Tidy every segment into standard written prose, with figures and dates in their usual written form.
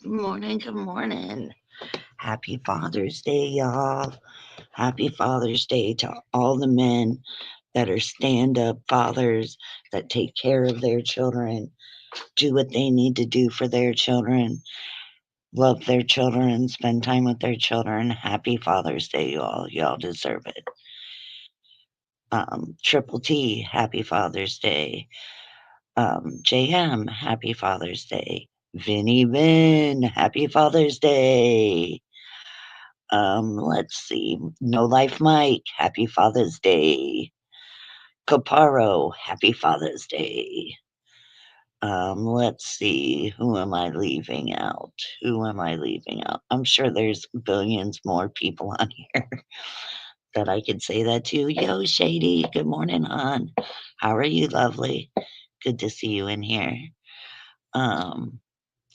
Good morning, good morning. Happy Father's Day, y'all. Happy Father's Day to all the men that are stand up fathers that take care of their children, do what they need to do for their children, love their children, spend time with their children. Happy Father's Day, y'all. Y'all deserve it. Triple T, happy Father's Day. JM, happy Father's Day. Vinny Vin, happy Father's Day. Let's see. No Life Mike, happy Father's Day. Caparo, happy Father's Day. Let's see. Who am I leaving out? Who am I leaving out? I'm sure there's billions more people on here that I could say that to. Yo, Shady. Good morning, hon. How are you, lovely? Good to see you in here. Um,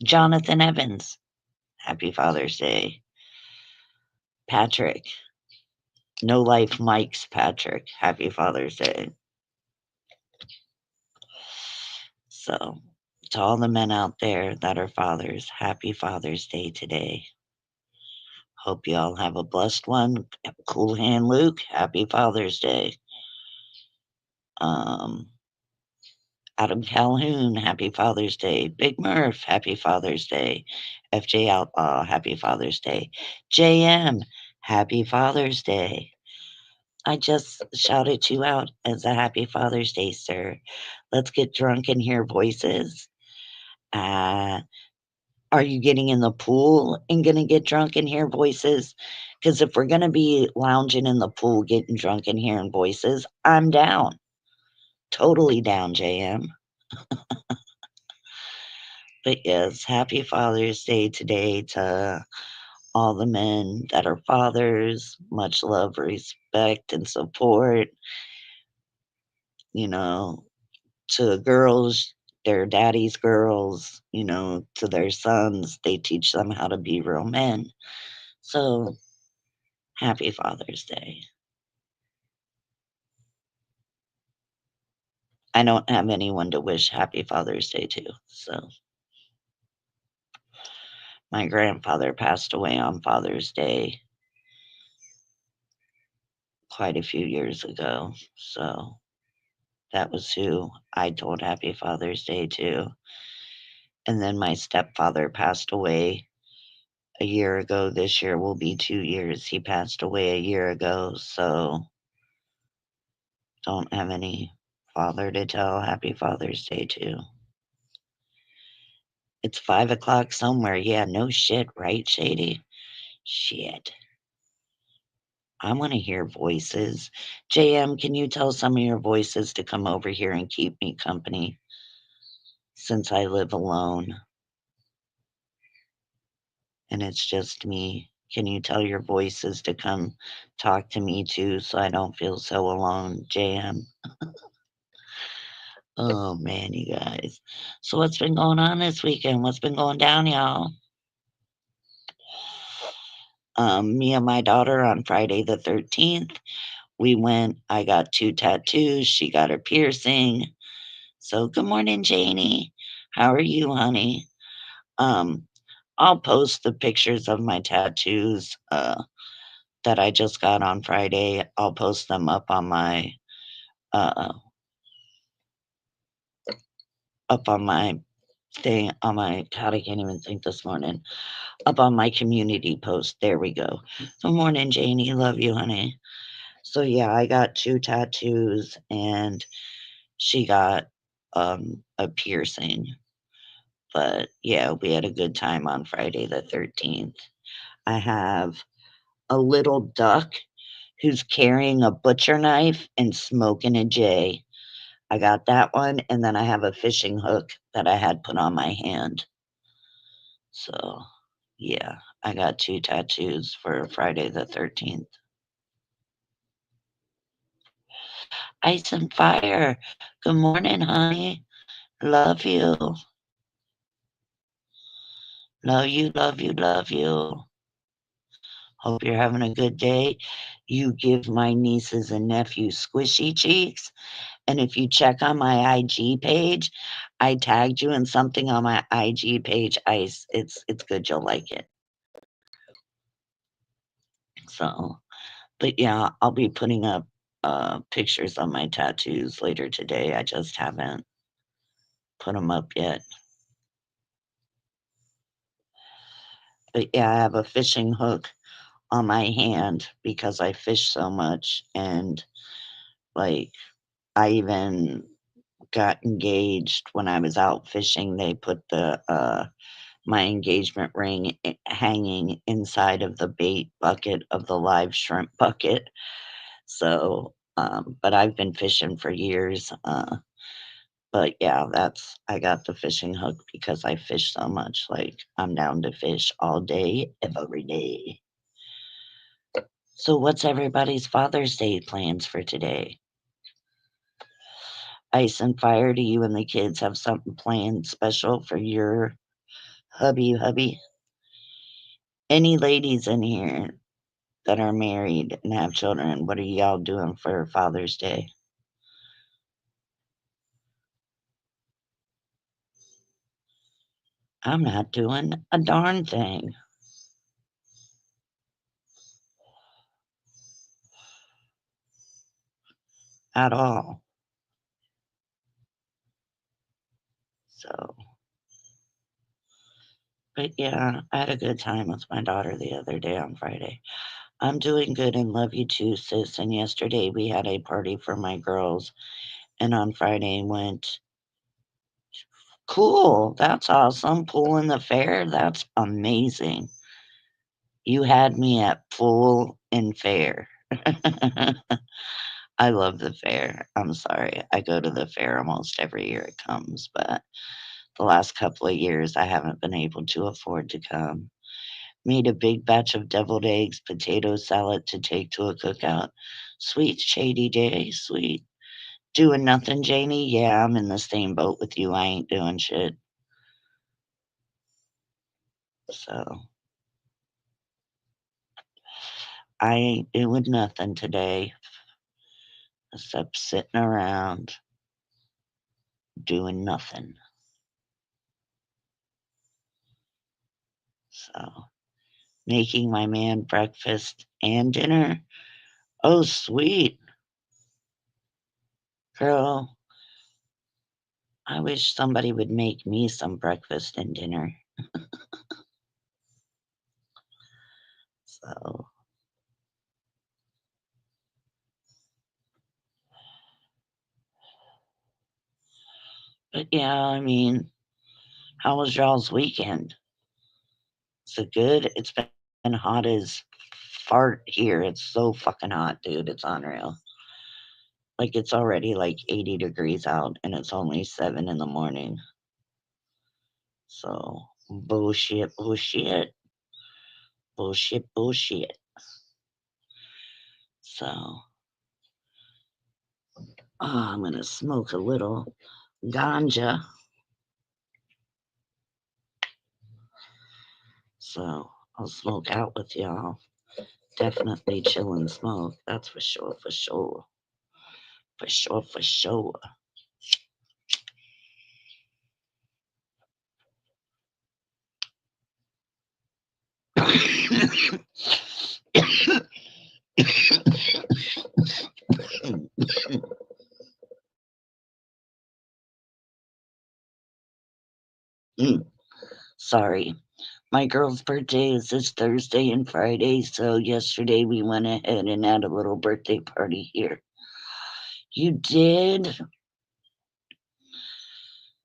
Jonathan Evans, happy Father's Day. Patrick, No Life Mike's Patrick, happy Father's Day. So, to all the men out there that are fathers, happy Father's Day today. Hope you all have a blessed one. Cool Hand Luke, happy Father's Day. Um, Adam Calhoun, happy Father's Day. Big Murph, happy Father's Day. FJ Outlaw, happy Father's Day. JM, happy Father's Day. I just shouted you out as a happy Father's Day, sir. Let's get drunk and hear voices. Uh, Are you getting in the pool and gonna get drunk and hear voices? Because if we're gonna be lounging in the pool, getting drunk and hearing voices, I'm down. Totally down, JM. But yes, happy Father's Day today to all the men that are fathers. Much love, respect, and support. You know, to the girls, their daddy's girls, to their sons, they teach them how to be real men. So happy Father's Day. I don't have anyone to wish happy Father's Day to. So my grandfather passed away on Father's Day quite a few years ago. So that was who I told happy Father's Day to. And then my stepfather passed away a year ago. This year will be 2 years. He passed away a year ago. So don't have any father to tell happy Father's Day to. It's 5 o'clock somewhere. Yeah, no shit, right, Shady? Shit. I want to hear voices. JM, can you tell some of your voices to come over here and keep me company since I live alone and it's just me? Can you tell your voices to come talk to me too so I don't feel so alone, JM? Oh man, you guys. So what's been going on this weekend? What's been going down, y'all? Me and my daughter on Friday the 13th, we went, I got two tattoos, she got a piercing. So good morning, Janie. How are you, honey? Um, I'll post the pictures of my tattoos that I just got on Friday. I'll post them uh up on my thing on my God, I can't even think this morning. Up on my community post. There we go. Good morning, Janie. Love you, honey. So yeah, I got two tattoos and she got a piercing. But yeah, we had a good time on Friday the 13th. I have a little duck who's carrying a butcher knife and smoking a J. I got that one, and then I have a fishing hook that I had put on my hand. So, yeah, I got two tattoos for Friday the 13th. Ice and Fire. Good morning, honey. Love you. Love you, love you, love you. Hope you're having a good day. You give my nieces and nephews squishy cheeks. And if you check on my IG page, I tagged you in something on my IG page, Ice. It's good, you'll like it. So, but yeah, I'll be putting up pictures of my tattoos later today. I just haven't put them up yet. But yeah, I have a fishing hook on my hand because I fish so much, and like I even got engaged when I was out fishing. They put the my engagement ring hanging inside of the bait bucket of the live shrimp bucket. So, but I've been fishing for years. But yeah, that's I got the fishing hook because I fish so much. Like I'm down to fish all day, every day. So, what's everybody's Father's Day plans for today? Ice and Fire, do you and the kids have something planned special for your hubby? Any ladies in here that are married and have children, what are y'all doing for Father's Day? I'm not doing a darn thing at all. So, but yeah, I had a good time with my daughter the other day on Friday. I'm doing good and love you too, sis. And yesterday we had a party for my girls, and on Friday went cool. That's awesome. Pool in the fair. That's amazing. You had me at pool and fair. I love the fair. I'm sorry. I go to the fair almost every year it comes, but the last couple of years I haven't been able to afford to come. Made a big batch of deviled eggs, potato salad to take to a cookout. Sweet shady day, sweet. Doing nothing, Janie? Yeah, I'm in the same boat with you. I ain't doing shit. So I ain't doing nothing today except sitting around doing nothing. So making my man breakfast and dinner. Oh, sweet. Girl, I wish somebody would make me some breakfast and dinner. So, but yeah, I mean, how was y'all's weekend? Is it good? It's been hot as fart here. It's so fucking hot, dude. It's unreal. Like it's already like 80 degrees out and it's only 7 in the morning. So bullshit, bullshit, bullshit, bullshit. So I'm gonna smoke a little ganja. So I'll smoke out with y'all. Definitely chill and smoke. That's for sure, for sure. For sure, for sure. Sorry. My girl's birthday is this Thursday and Friday, so yesterday we went ahead and had a little birthday party here. You did?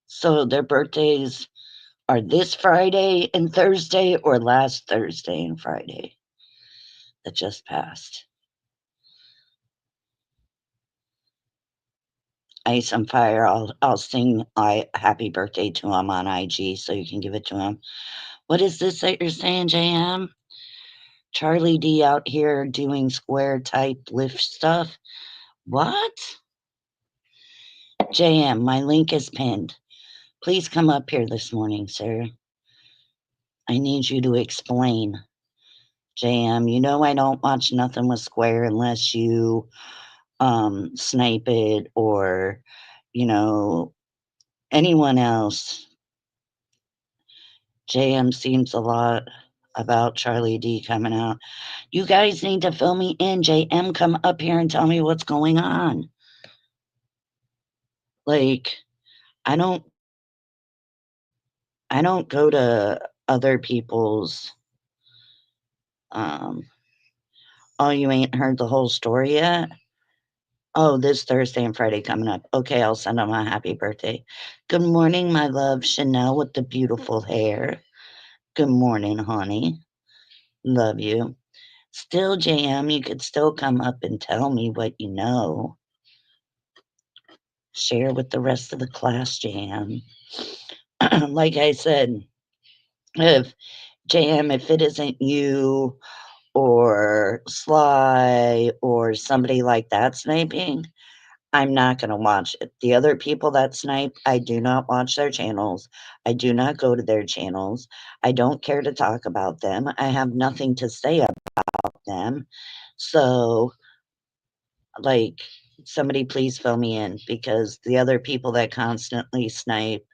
So their birthdays are this Friday and Thursday or last Thursday and Friday that just passed? Ice on Fire. I'll sing I happy birthday to him on IG so you can give it to him. What is this that you're saying, JM? Charlie D out here doing square type lift stuff. What? JM, my link is pinned. Please come up here this morning, sir. I need you to explain. JM, you know I don't watch nothing with Square unless you snipe it or, you know, Anyone else? JM seems a lot about Charlie D coming out. You guys need to fill me in. JM, come up here and tell me what's going on. Like, I don't I don't go to other people's um oh, you ain't heard the whole story yet? Oh, this Thursday and Friday coming up. Okay, I'll send them a happy birthday. Good morning, my love, Chanel with the beautiful hair. Good morning, honey. Love you. Still, JM, you could still come up and tell me what you know. Share with the rest of the class, JM. Like I said, if JM, if it isn't you or Sly or somebody like that sniping, I'm not going to watch it. The other people that snipe, I do not watch their channels. I do not go to their channels. I don't care to talk about them. I have nothing to say about them. So, like, somebody please fill me in because the other people that constantly snipe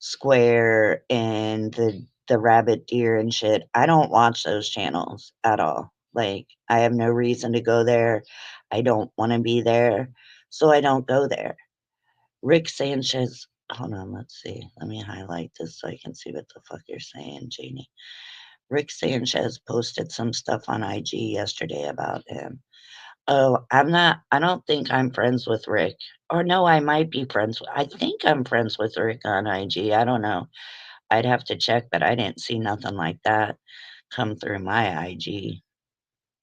Square and the rabbit deer and shit, I don't watch those channels at all. Like, I have no reason to go there. I don't want to be there, so I don't go there. Rick Sanchez, hold on, let's see. Let me highlight this so I can see what the fuck you're saying, Janie. Rick Sanchez posted some stuff on IG yesterday about him. Oh, I don't think I'm friends with Rick. Or no, I might be friends. I think I'm friends with Rick on IG. I don't know. I'd have to check, but I didn't see nothing like that come through my IG.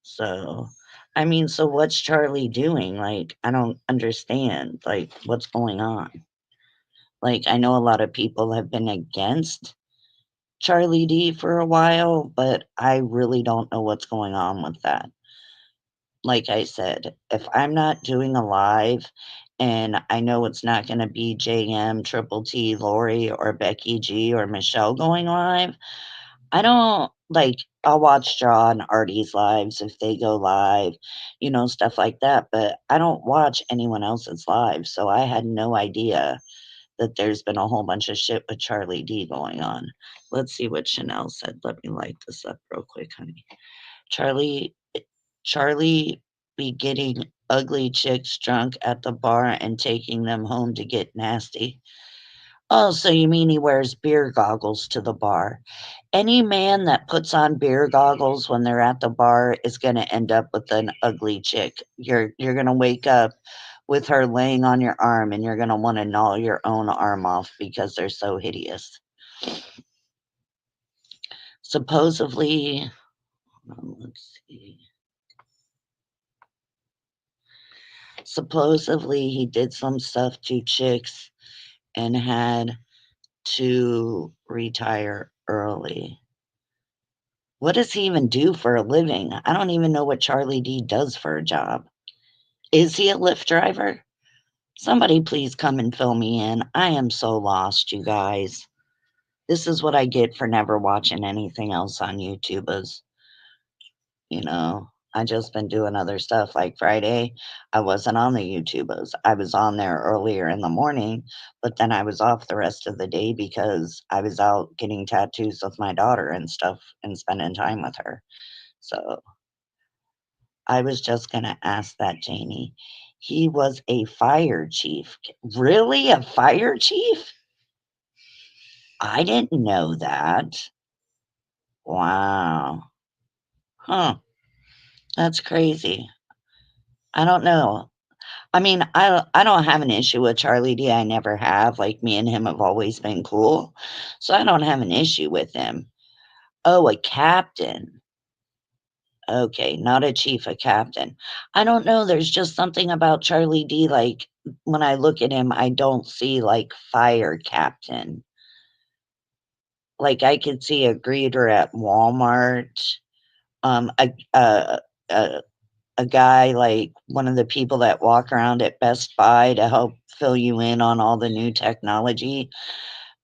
So, I mean, so what's Charlie doing? Like, I don't understand. Like, what's going on? Like, I know a lot of people have been against Charlie D for a while, but I really don't know what's going on with that. Like I said, if I'm not doing a live and I know it's not going to be JM, Triple T, Lori, or Becky G or Michelle going live, I don't like, I'll watch John Artie's lives if they go live, stuff like that. But I don't watch anyone else's live. So I had no idea that there's been a whole bunch of shit with Charlie D going on. Let's see what Chanel said. Let me light this up real quick, honey. Charlie Charlie be getting ugly chicks drunk at the bar and taking them home to get nasty. Oh, so you mean he wears beer goggles to the bar? Any man that puts on beer goggles when they're at the bar is going to end up with an ugly chick. You're going to wake up with her laying on your arm and you're going to want to gnaw your own arm off because they're so hideous. Supposedly, let's see. Supposedly he did some stuff to chicks and had to retire early. What does he even do for a living? I don't even know what Charlie D does for a job. Is he a Lyft driver? Somebody please come and fill me in. I am so lost, you guys. This is what I get for never watching anything else on YouTubers. I just been doing other stuff. Like Friday, I wasn't on the YouTubers. I was on there earlier in the morning, but then I was off the rest of the day because I was out getting tattoos with my daughter and stuff and spending time with her. So I was just gonna ask that, Janie. He was a fire chief. Really? A fire chief? I didn't know that. Wow. Huh. That's crazy. I don't know. I mean, I don't have an issue with Charlie D. I never have. Like, me and him have always been cool. So I don't have an issue with him. Oh, a captain. Okay, not a chief, a captain. I don't know. There's just something about Charlie D. Like, when I look at him, I don't see like fire captain. Like, I could see a greeter at Walmart, um, a, a, a, a guy like one of the people that walk around at Best Buy to help fill you in on all the new technology.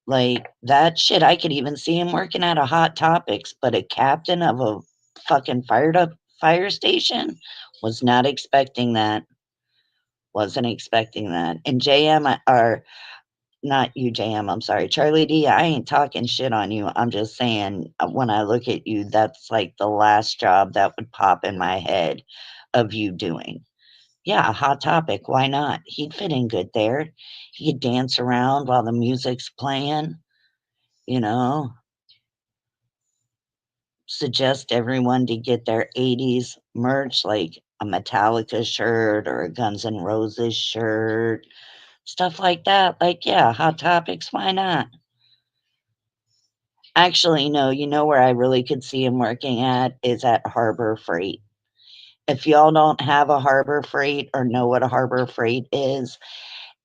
Like, that shit, I could even see him working at a Hot Topics, but a captain of a fucking fired up fire station? Was not expecting that. Wasn't expecting that. And JM, or not you, JM, I'm sorry. Charlie D, I ain't talking shit on you. I'm just saying, when I look at you, that's like the last job that would pop in my head of you doing. Yeah, Hot Topic, why not? He'd fit in good there. He could dance around while the music's playing, you know, suggest everyone to get their 80s merch, like a Metallica shirt or a Guns N' Roses shirt, stuff like that. Like, yeah, Hot Topics, why not? Actually, no, you know where I really could see him working at is at Harbor Freight. If y'all don't have a Harbor Freight or know what a Harbor Freight is,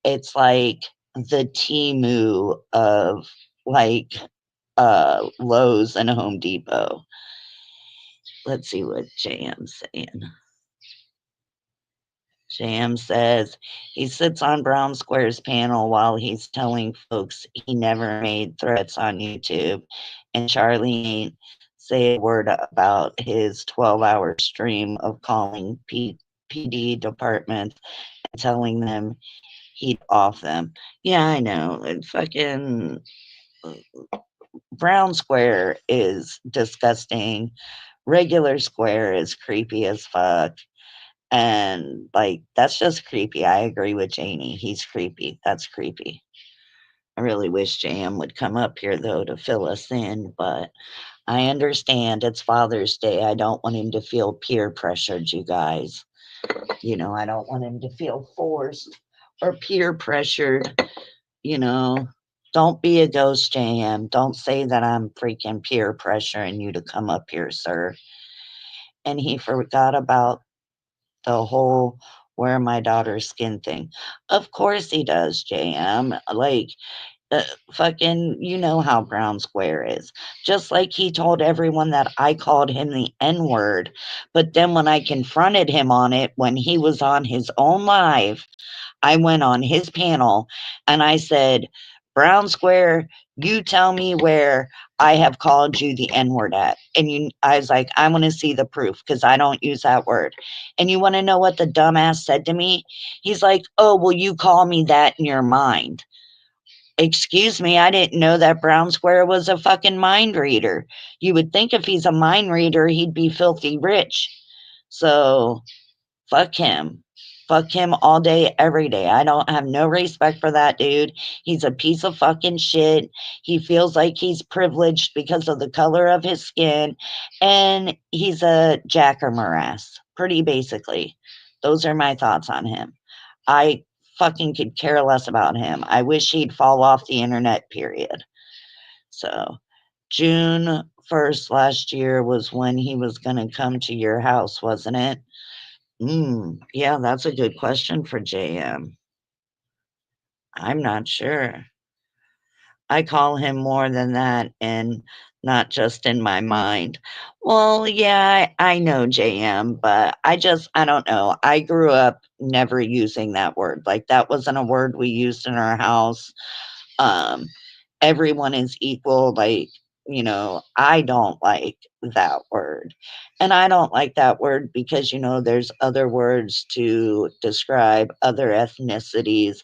it's like the Temu of like Lowe's and Home Depot. Let's see what JM's saying. JM says he sits on Brown Square's panel while he's telling folks he never made threats on YouTube, and Charlie ain't say a word about his 12-hour stream of calling PD departments and telling them he'd off them. Yeah, I know. Fucking Brown Square is disgusting. Regular Square is creepy as fuck. And like, that's just creepy. I agree with Janie. He's creepy. That's creepy. I really wish JM would come up here though to fill us in, but I understand it's Father's Day. I don't want him to feel peer pressured, you guys. I don't want him to feel forced or peer pressured, you know. Don't be a ghost, JM. Don't say that I'm freaking peer pressuring you to come up here, sir. And he forgot about the whole wear my daughter's skin thing. Of course he does, JM. Like, fucking, you know how Brown Square is. Just like he told everyone that I called him the N word. But then when I confronted him on it, when he was on his own live, I went on his panel and I said, Brown Square, you tell me where I have called you the N word at. And I was like, I want to see the proof because I don't use that word. And you want to know what the dumbass said to me? He's like, oh, well, you call me that in your mind. Excuse me, I didn't know that Brown Square was a fucking mind reader. You would think if he's a mind reader, he'd be filthy rich. So fuck him. Fuck him all day, every day. I don't have no respect for that dude. He's a piece of fucking shit. He feels like he's privileged because of the color of his skin. And he's a jackamorass, pretty basically. Those are my thoughts on him. I fucking could care less about him. I wish he'd fall off the internet, period. So, June 1st last year was when he was going to come to your house, wasn't it? Yeah, that's a good question for JM. I'm not sure. I call him more than that and not just in my mind. Well, yeah, I know JM, but I don't know. I grew up never using that word. Like, that wasn't a word we used in our house. Um, Everyone is equal. Like, I don't like that word. And I don't like that word because, there's other words to describe other ethnicities.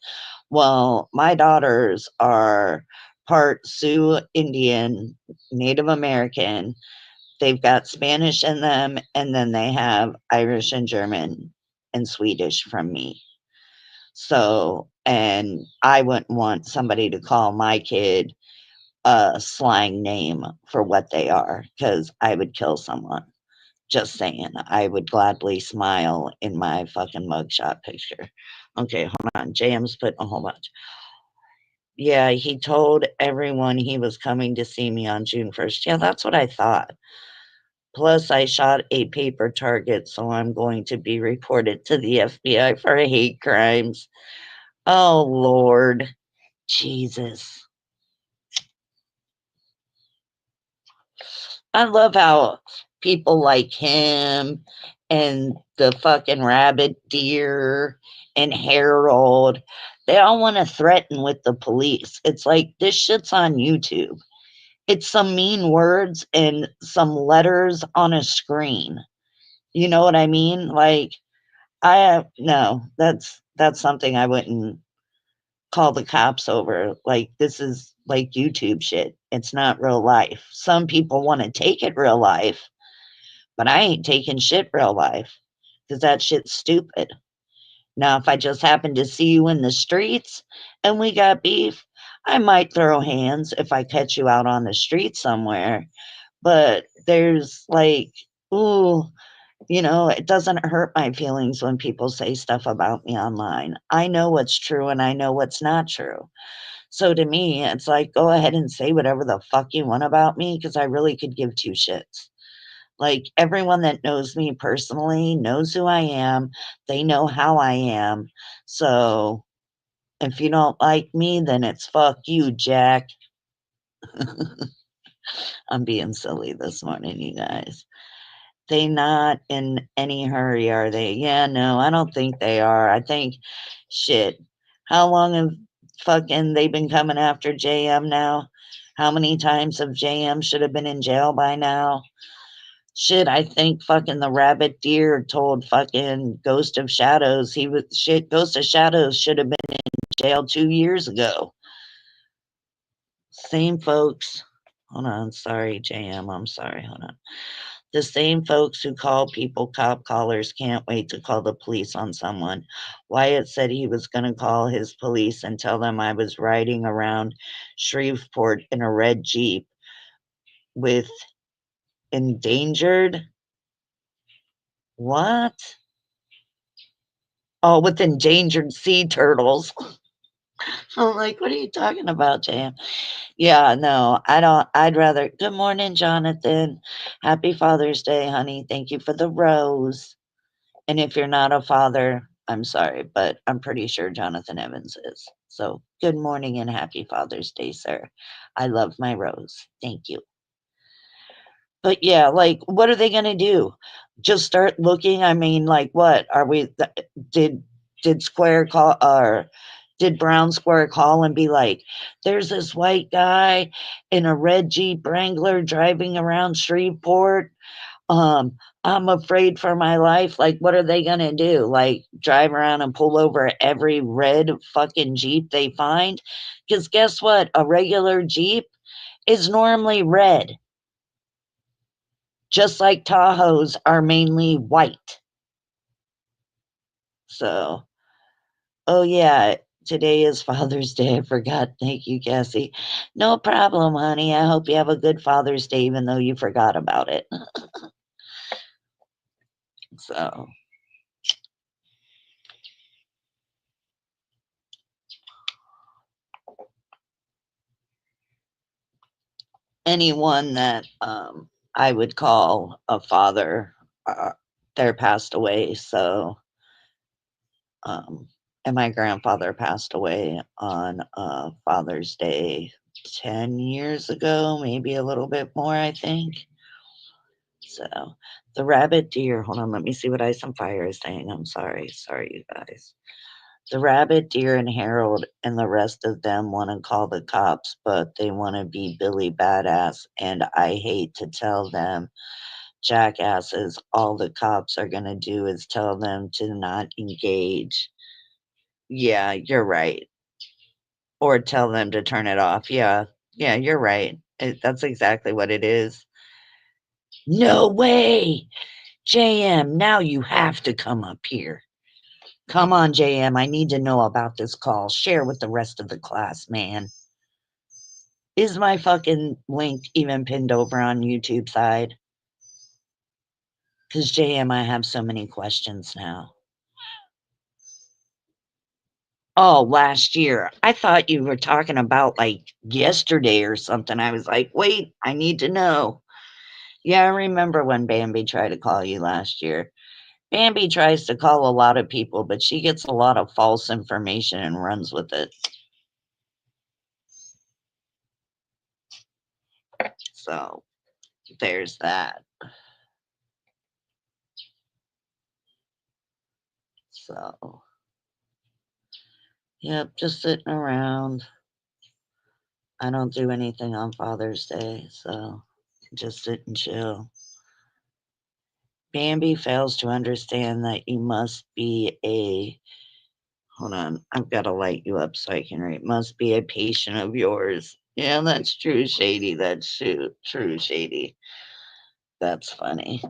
Well, my daughters are part Sioux Indian, Native American. They've got Spanish in them, and then they have Irish and German and Swedish from me. So, and I wouldn't want somebody to call my kid a slang name for what they are because I would kill someone. Just saying, I would gladly smile in my fucking mugshot picture. Okay, hold on. JM's putting a whole bunch. Yeah, he told everyone he was coming to see me on June 1st. Yeah, that's what I thought. Plus, I shot a paper target, so I'm going to be reported to the FBI for hate crimes. Oh, Lord. Jesus. I love how people like him and the fucking rabbit deer and Harold, they all want to threaten with the police. It's like this shit's on YouTube. It's some mean words and some letters on a screen. You know what I mean? Like, no, that's something I wouldn't call the cops over. Like, this is like YouTube shit. It's not real life. Some people want to take it real life, but I ain't taking shit real life because that shit's stupid. Now, if I just happen to see you in the streets and we got beef, I might throw hands if I catch you out on the street somewhere. But there's like, ooh, it doesn't hurt my feelings when people say stuff about me online. I know what's true and I know what's not true. So to me, it's like, go ahead and say whatever the fuck you want about me because I really could give two shits. Like, everyone that knows me personally knows who I am. They know how I am. So if you don't like me, then it's fuck you, Jack. I'm being silly this morning, you guys. They not in any hurry, are they? Yeah, no, I don't think they are. I think, shit, how long have fucking they been coming after JM now? How many times have JM should have been in jail by now? Shit, I think fucking the rabbit deer told fucking Ghost of Shadows Ghost of Shadows should have been in jail 2 years ago. Same folks. Hold on, sorry, JM. I'm sorry. Hold on. The same folks who call people cop callers can't wait to call the police on someone. Wyatt said he was going to call his police and tell them I was riding around Shreveport in a red Jeep with endangered. What? Oh, with endangered sea turtles. I'm like, what are you talking about, Jam? Yeah, no, I don't. I'd rather. Good morning, Jonathan. Happy Father's Day, honey. Thank you for the rose. And if you're not a father, I'm sorry, but I'm pretty sure Jonathan Evans is. So good morning and happy Father's Day, sir. I love my rose. Thank you. But yeah, like, what are they going to do? Just start looking? I mean, like, what are we? Did did Square call or did Brown Square call and be like, "There's this white guy in a red Jeep Wrangler driving around Shreveport. I'm afraid for my life." Like, what are they gonna do? Like, drive around and pull over every red fucking Jeep they find? Because guess what? A regular Jeep is normally red, just like Tahoes are mainly white. So, oh yeah, today is Father's Day. I forgot. Thank you, Cassie. No problem, honey. I hope you have a good Father's Day, even though you forgot about it. So, anyone that I would call a father, they're passed away. So, um, and my grandfather passed away on Father's Day 10 years ago, maybe a little bit more, I think. So, the rabbit deer, hold on, let me see what Ice and Fire is saying. I'm sorry. Sorry, you guys. The rabbit deer and Harold and the rest of them want to call the cops, but they want to be Billy Badass. And I hate to tell them, jackasses, all the cops are going to do is tell them to not engage. Yeah, you're right. Or tell them to turn it off. Yeah, yeah, you're right. That's exactly what it is. No way. JM, now you have to come up here. Come on, JM. I need to know about this call. Share with the rest of the class, man. Is my fucking link even pinned over on YouTube side? Because JM, I have so many questions now. Oh, last year. I thought you were talking about like yesterday or something. I was like, wait, I need to know. Yeah, I remember when Bambi tried to call you last year. Bambi tries to call a lot of people, but she gets a lot of false information and runs with it. So there's that. So, yep, just sitting around. I don't do anything on Father's Day, so just sit and chill. Bambi fails to understand that you must be a Hold on. I've got to light you up so I can read. Must be a patient of yours. Yeah, that's true, Shady. That's true, Shady. That's funny.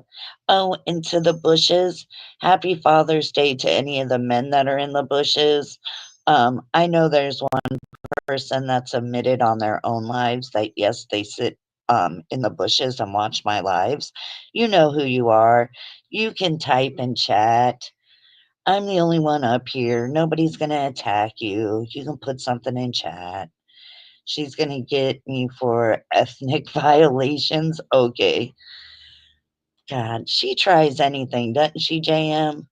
Oh, into the bushes. Happy Father's Day to any of the men that are in the bushes. I know there's one person that's admitted on their own lives that yes, they sit in the bushes and watch my lives. You know who you are. You can type and chat. I'm the only one up here. Nobody's gonna attack you. You can put something in chat. She's gonna get me for ethnic violations. Okay. God, she tries anything, doesn't she, JM?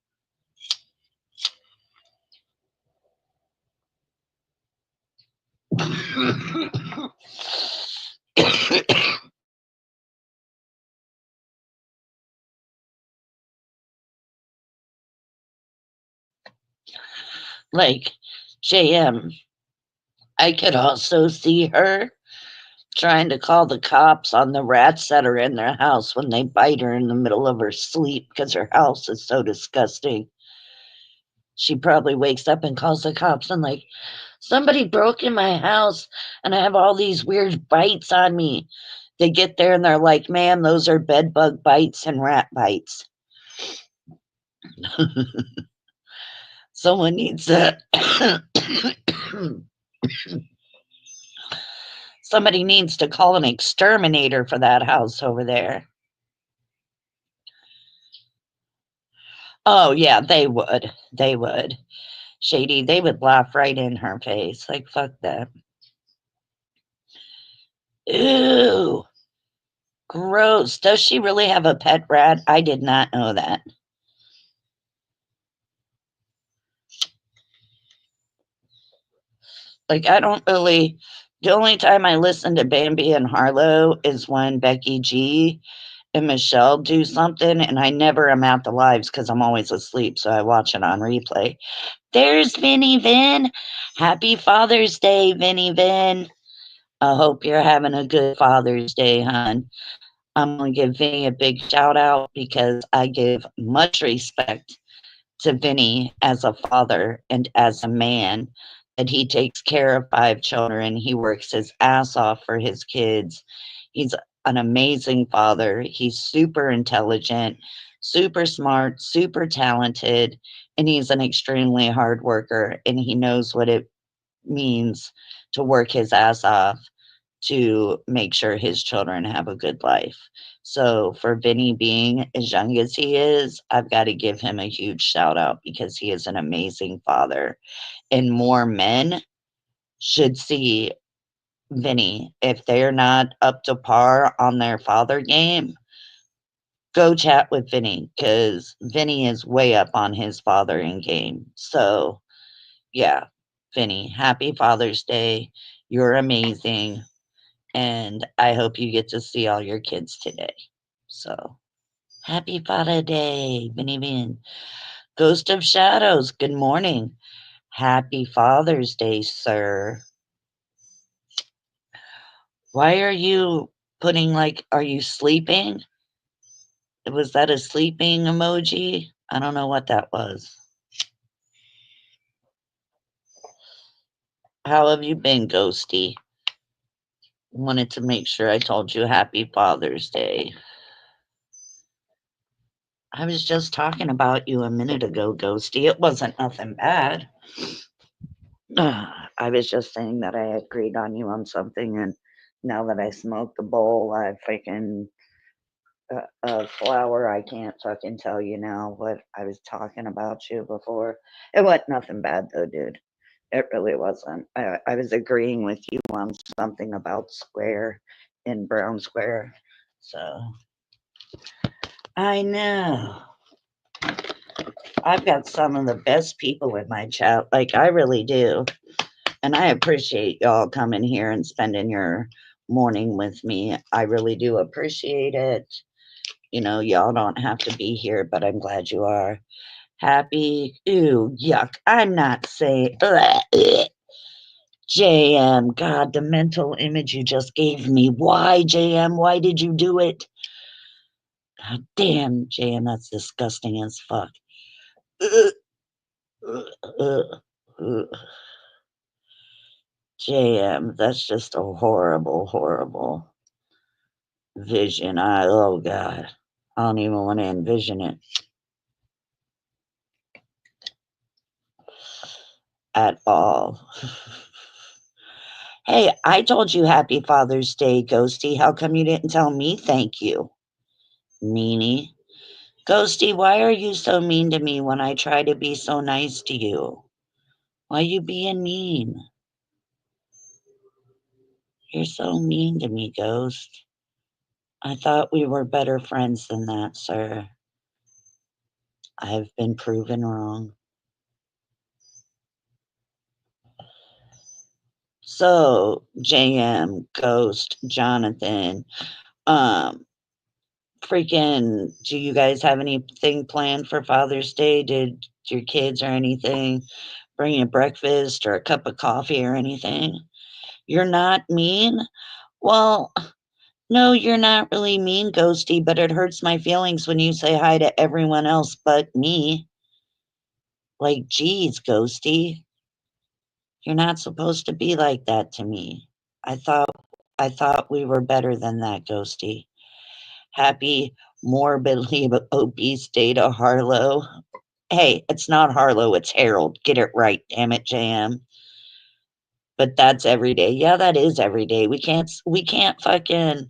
Like, JM, I could also see her trying to call the cops on the rats that are in their house when they bite her in the middle of her sleep because her house is so disgusting. She probably wakes up and calls the cops and, like, somebody broke in my house and I have all these weird bites on me. They get there and they're like, ma'am, those are bed bug bites and rat bites. Someone needs to somebody needs to call an exterminator for that house over there. Oh yeah, they would. They would. Shady, they would laugh right in her face. Like fuck that. Ew. Gross. Does she really have a pet rat? I did not know that. Like I don't really the only time I listen to Bambi and Harlow is when Becky G and Michelle do something, and I never am at the lives because I'm always asleep, so I watch it on replay. There's Vinny Vin. Happy Father's Day, Vinny Vin. I hope you're having a good Father's Day, hon. I'm going to give Vinny a big shout out because I give much respect to Vinny as a father and as a man, that he takes care of 5 children. He works his ass off for his kids. He's an amazing father. He's super intelligent, super smart, super talented, and he's an extremely hard worker. And he knows what it means to work his ass off to make sure his children have a good life. So for Vinny being as young as he is, I've got to give him a huge shout out because he is an amazing father. And more men should see Vinny. If they're not up to par on their father game, go chat with Vinny because Vinny is way up on his fathering game. So yeah, Vinny, happy Father's Day. You're amazing. And I hope you get to see all your kids today. So, happy Father Day, Vinny Vin. Ghost of Shadows, good morning. Happy Father's Day, sir. Why are you putting like, are you sleeping? Was that a sleeping emoji? I don't know what that was. How have you been, Ghosty? Wanted to make sure I told you Happy Father's Day. I was just talking about you a minute ago, Ghosty. It wasn't nothing bad. I was just saying that I agreed on you on something, and now that I smoked the bowl, I freaking flower. I can't fucking tell you now what I was talking about you before. It wasn't nothing bad though, dude. It really wasn't. I was agreeing with you on something about Square in Brown Square. So I know. I've got some of the best people in my chat. Like I really do. And I appreciate y'all coming here and spending your morning with me. I really do appreciate it. You know, y'all don't have to be here, but I'm glad you are. Happy, ew, yuck. I'm not saying, JM, God, the mental image you just gave me. Why, JM? Why did you do it? God damn, JM, that's disgusting as fuck. Ugh, ugh, ugh. Ugh. JM, that's just a horrible, horrible vision. Oh God. I don't even want to envision it at all. Hey, I told you happy Father's Day, Ghosty. How come you didn't tell me thank you, meanie? Ghosty, why are you so mean to me when I try to be so nice to you? Why you being mean? You're so mean to me, Ghost. I thought we were better friends than that, sir. I've been proven wrong. So, JM, Ghost, Jonathan, um, freaking, do you guys have anything planned for Father's Day? Did your kids or anything bring you breakfast or a cup of coffee or anything? You're not mean? Well, no, you're not really mean, Ghosty, but it hurts my feelings when you say hi to everyone else but me. Like, geez, Ghosty, you're not supposed to be like that to me. I thought I thought we were better than that, Ghosty. Happy morbidly obese day to Harlow. Hey, it's not Harlow, it's Harold. Get it right, damn it, JM. But that's every day. Yeah, that is every day. We can't fucking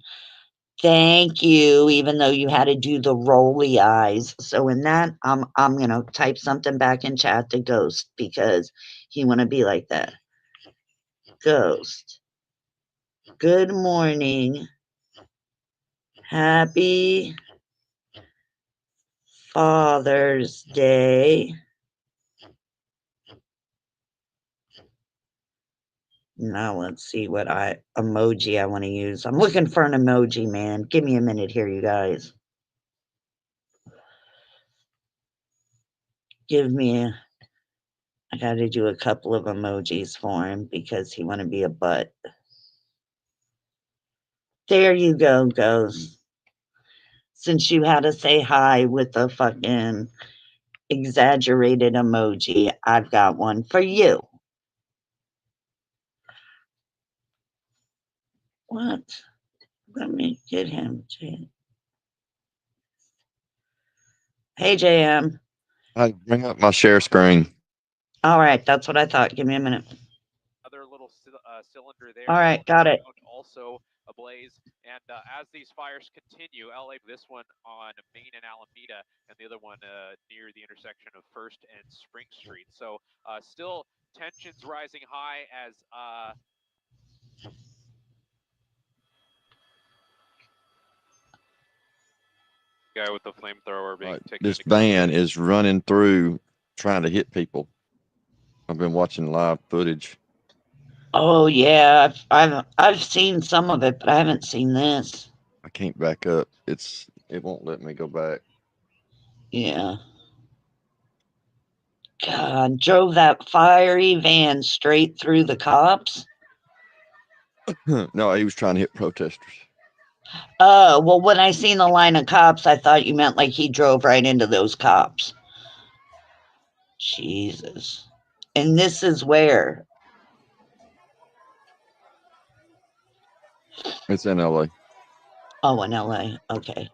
thank you, even though you had to do the rolly eyes. So in that, I'm gonna type something back in chat to Ghost because he wanna be like that. Ghost. Good morning. Happy Father's Day. Now let's see what emoji I want to use. I'm looking for an emoji, man. Give me a minute here, you guys. I got to do a couple of emojis for him because he want to be a butt. There you go, Ghost. Since you had to say hi with a fucking exaggerated emoji, I've got one for you. What? Let me get him to. Hey, JM. I bring up my share screen. All right, that's what I thought. Give me a minute. Other little cylinder All there, right, got it. also ablaze. And as these fires continue, LA, this one on Main and Alameda, and the other one near the intersection of First and Spring Street. So still tensions rising high as guy with the flamethrower being taken This into van custody. is running through trying to hit people. I've been watching live footage. Oh yeah, I've seen some of it, but I haven't seen this. I can't back up. It won't let me go back. Yeah. God, drove that fiery van straight through the cops. No, he was trying to hit protesters. Well, when I seen the line of cops, I thought you meant like he drove right into those cops. Jesus. And this is where? It's in LA. Oh, in LA. Okay.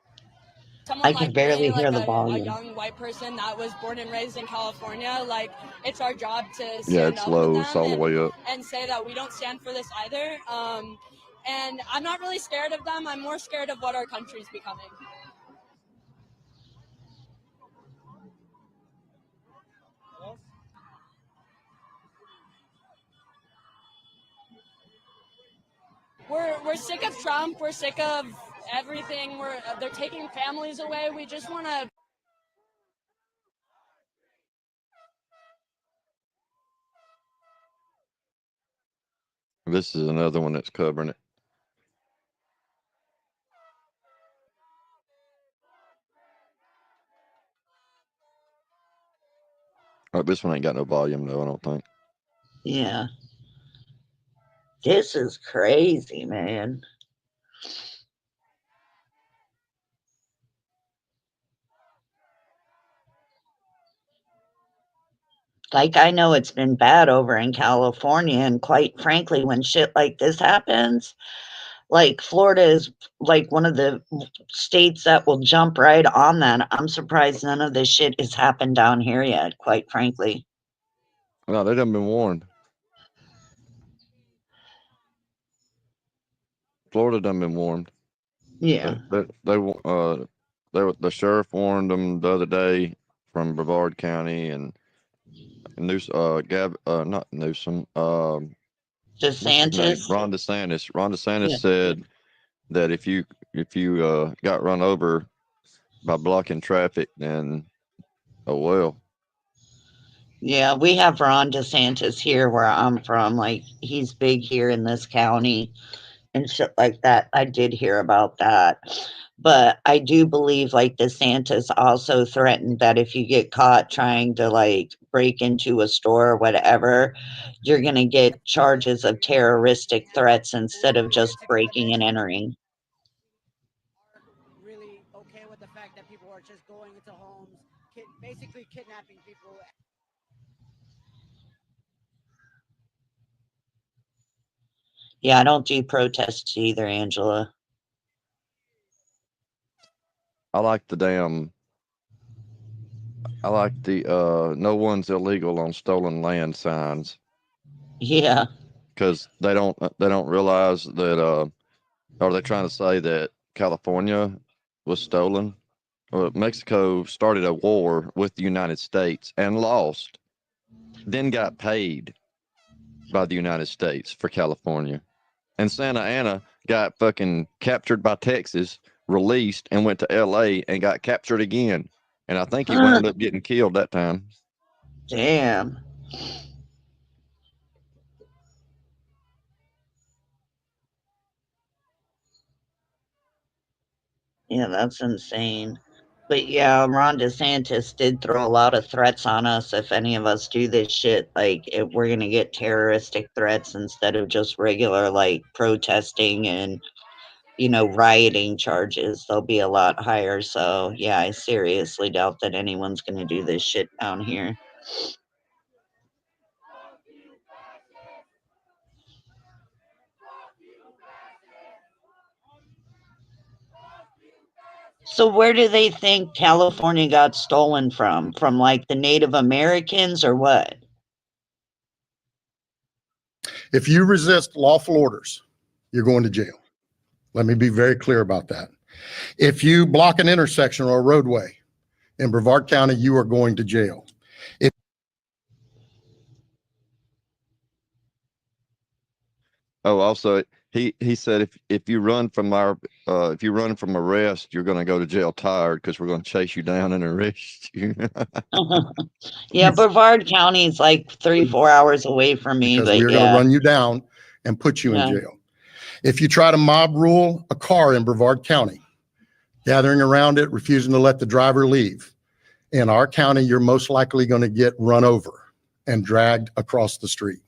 I Someone can like me, barely hear like the a volume. young white person that was born and raised in California, like it's our job to Yeah, stand it's up with low. It's them all the way up. and say that we don't stand for this either. And I'm not really scared of them. I'm more scared of what our country's becoming. We're sick of Trump. We're sick of everything. They're taking families away. We just want to. This is another one that's covering it. Oh, this one ain't got no volume though, I don't think. Yeah. This is crazy, man. Like, I know it's been bad over in California, and quite frankly, when shit like this happens, like, Florida is, like, one of the states that will jump right on that. I'm surprised none of this shit has happened down here yet, quite frankly. No, they done been warned. Florida done been warned. Yeah. The sheriff warned them the other day from Brevard County and not Newsom. What's his name? DeSantis? Ron DeSantis. Ron DeSantis Yeah. said that if you got run over by blocking traffic, then oh well. Yeah, we have Ron DeSantis here where I'm from. Like, he's big here in this county and shit like that. I did hear about that. But I do believe, like, DeSantis also threatened that if you get caught trying to, like, break into a store or whatever, you're going to get charges of terroristic threats instead of just breaking and entering. Really okay with the fact that people are just going into homes, basically kidnapping people. Yeah, I don't do protests either, Angela. I like the no one's illegal on stolen land signs, Yeah. because they don't realize that or they're trying to say that California was stolen. Mexico started a war with the United States and lost, then got paid by the United States for California. And Santa Ana got fucking captured by Texas, released, and went to LA and got captured again. And I think he wound up getting killed that time. Damn. Yeah, that's insane. But yeah, Ron DeSantis did throw a lot of threats on us. If any of us do this shit, like, we're gonna get terroristic threats instead of just regular, like, protesting and, rioting charges. They'll be a lot higher. So yeah, I seriously doubt that anyone's gonna do this shit down here. So where do they think California got stolen from? From, like, the Native Americans or what? If you resist lawful orders, you're going to jail. Let me be very clear about that. If you block an intersection or a roadway in Brevard County, you are going to jail. Also, he said if you run from arrest, you're going to go to jail tired, because we're going to chase you down and arrest you. Yeah, Brevard County is like 3-4 hours away from me, because but we're going to run you down and put you in jail. If you try to mob rule a car in Brevard County, gathering around it, refusing to let the driver leave, in our county, you're most likely going to get run over and dragged across the street.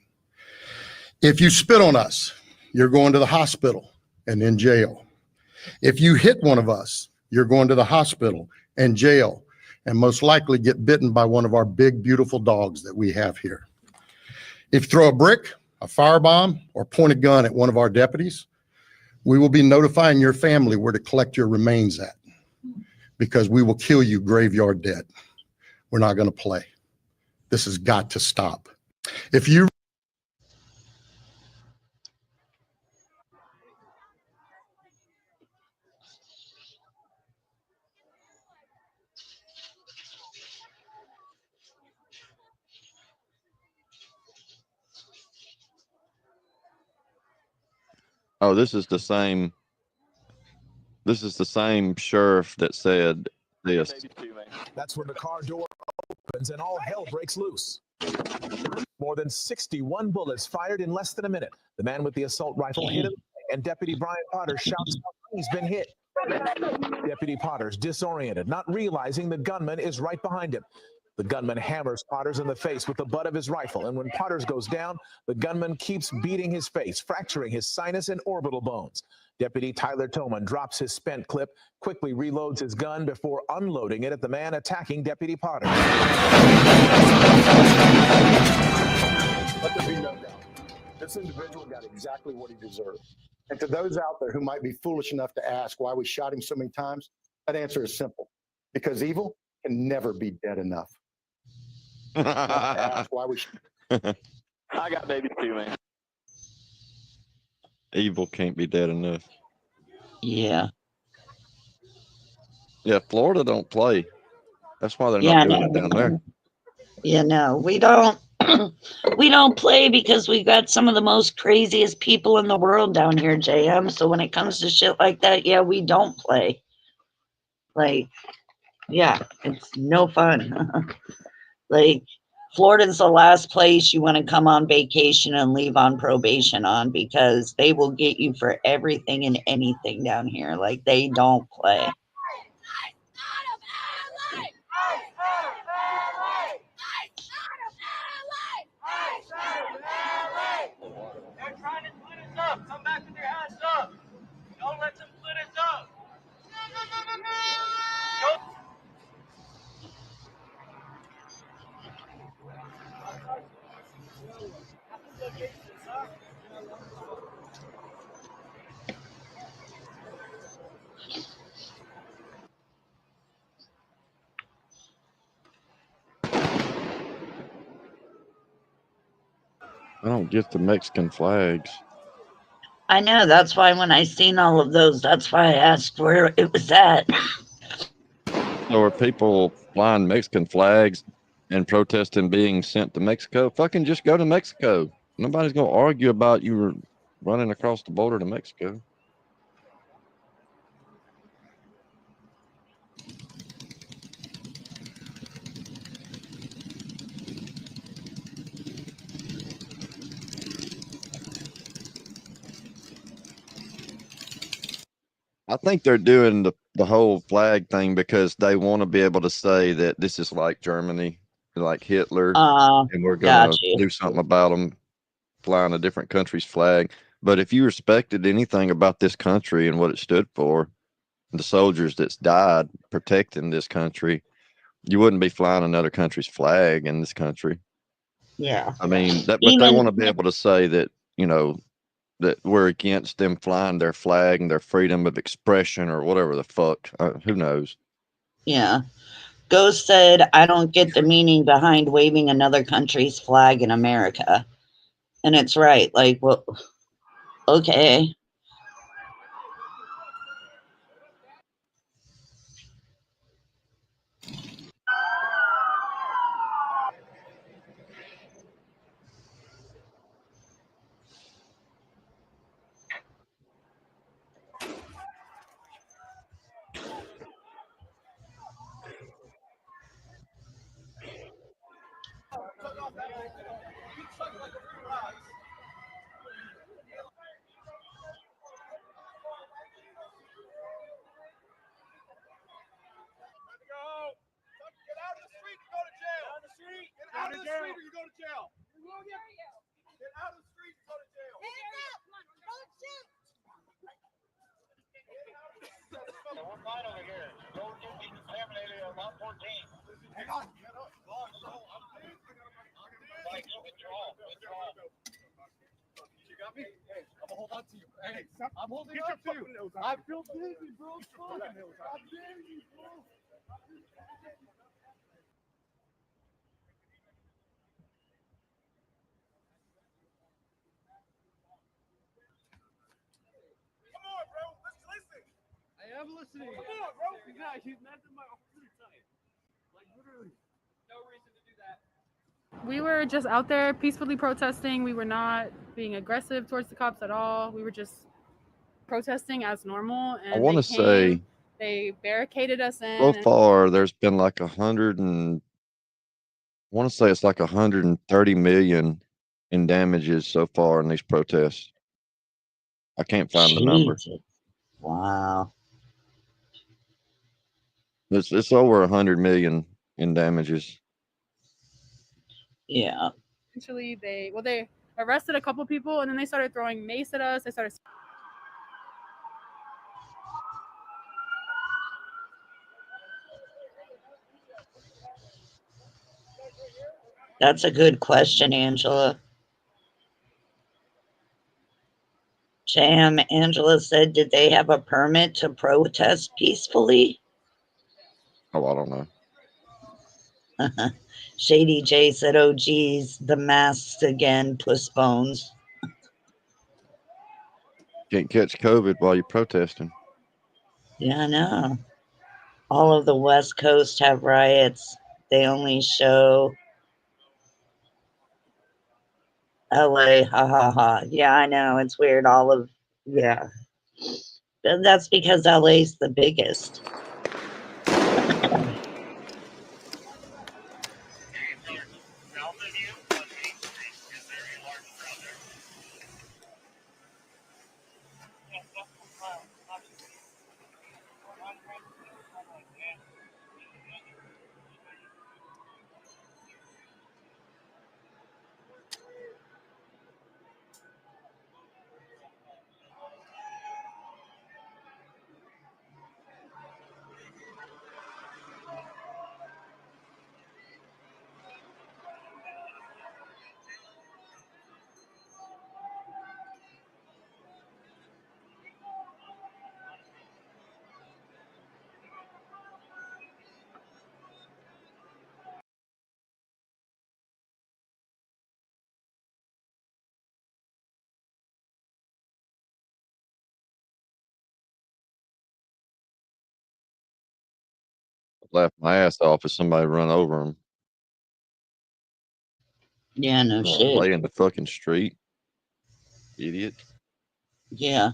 If you spit on us, you're going to the hospital and in jail. If you hit one of us, you're going to the hospital and jail, and most likely get bitten by one of our big, beautiful dogs that we have here. If you throw a brick, a firebomb, or point a gun at one of our deputies, we will be notifying your family where to collect your remains at, because we will kill you graveyard dead. We're not going to play. This has got to stop. If you Oh, this is the same sheriff that said this. That's when the car door opens and all hell breaks loose. More than 61 bullets fired in less than a minute. The man with the assault rifle hit him, and Deputy Brian Potter shouts he's been hit. Deputy Potter's disoriented, not realizing the gunman is right behind him. The gunman hammers Potters in the face with the butt of his rifle, and when Potters goes down, the gunman keeps beating his face, fracturing his sinus and orbital bones. Deputy Tyler Toman drops his spent clip, quickly reloads his gun before unloading it at the man attacking Deputy Potter. Let there be no doubt. This individual got exactly what he deserved. And to those out there who might be foolish enough to ask why we shot him so many times, that answer is simple. Because evil can never be dead enough. Ask why we I got babies too, man. Evil can't be dead enough. Yeah. Yeah, Florida don't play. That's why they're Yeah, not doing it down there. Yeah, no, we don't. We don't play because we got some of the most craziest people in the world down here, JM. So when it comes to shit like that, yeah, we don't play. Like, yeah, it's no fun. Like, Florida's the last place you want to come on vacation and leave on probation on, because they will get you for everything and anything down here. Like, they don't play. They're trying to split us up. Come back with your hands up. Don't let them split us up. I don't get the Mexican flags. I know. That's why when I seen all of those, that's why I asked where it was at. So are people flying Mexican flags and protesting being sent to Mexico? Fucking just go to Mexico. Nobody's going to argue about you running across the border to Mexico. I think they're doing the whole flag thing because they want to be able to say that this is like Germany, like Hitler, and we're going to do something about them flying a different country's flag. But if you respected anything about this country and what it stood for, the soldiers that's died protecting this country, you wouldn't be flying another country's flag in this country. Yeah. I mean, that, but they want to be able to say that, you know, that we're against them flying their flag and their freedom of expression or whatever the fuck. Who knows? Yeah. Ghost said, I don't get the meaning behind waving another country's flag in America. And it's right. Like, well, okay. I'm holding up to you. I feel dizzy, bro. I'm dizzy, bro. Come on, bro. Let's listen. I am listening. Come on, bro. Yeah, he's not in my arms tight. Like, literally. No reason to do that. We were just out there peacefully protesting. We were not being aggressive towards the cops at all. We were just protesting as normal. And I want to say they barricaded us in. So far, there's been like 100 and I want to say it's like 130 million in damages so far in these protests. I can't find the number. Wow. It's over 100 million in damages. Yeah. Eventually, they arrested a couple people, and then they started throwing mace at us. They started. That's a good question, Angela. Jam, Angela said, did they have a permit to protest peacefully? Oh, I don't know. Shady J said, oh, geez, the masks again, puss bones. Can't catch COVID while you're protesting. Yeah, I know. All of the West Coast have riots. They only show LA, ha ha ha. Yeah, I know. It's weird. Yeah. That's because LA's the biggest. Laugh my ass off if somebody run over them. Yeah, no shit. Lay in the fucking street. Idiot. Yeah.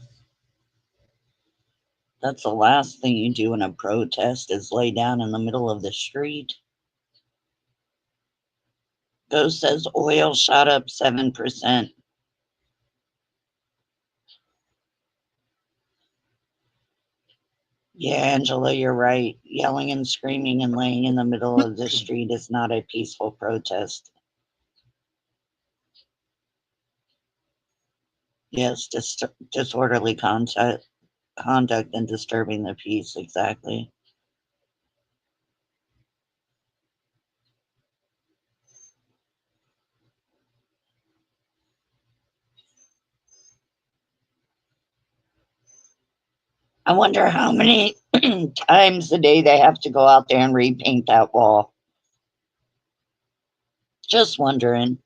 That's the last thing you do in a protest is lay down in the middle of the street. Ghost says oil shot up 7%. Yeah, Angela, you're right. Yelling and screaming and laying in the middle of the street is not a peaceful protest. Yes, disorderly conduct and disturbing the peace, exactly. I wonder how many times a day they have to go out there and repaint that wall. Just wondering.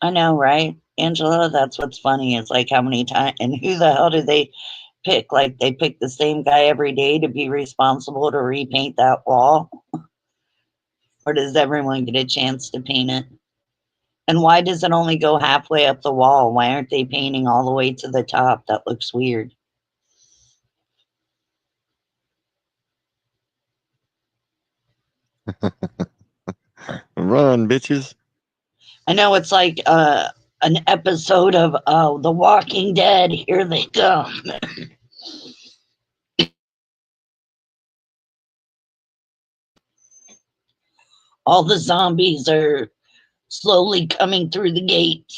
I know, right, Angela? That's what's funny. It's like how many times, and who the hell do they pick? Like they pick the same guy every day to be responsible to repaint that wall? Or does everyone get a chance to paint it? And why does it only go halfway up the wall? Why aren't they painting all the way to the top? That looks weird. Run, bitches. I know it's like an episode of The Walking Dead. Here they come. All the zombies are slowly coming through the gate.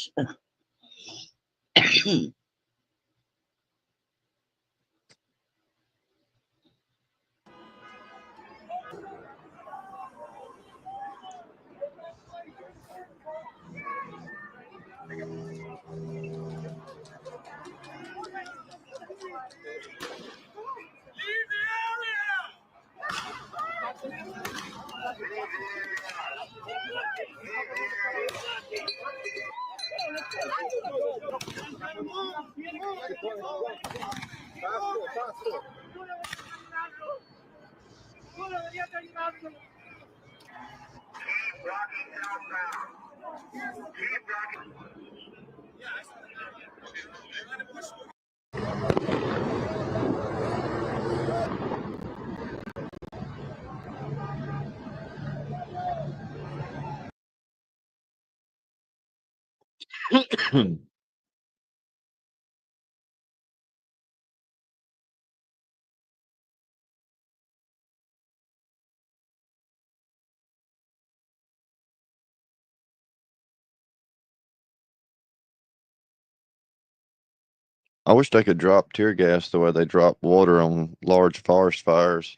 I wish they could drop tear gas the way they drop water on large forest fires.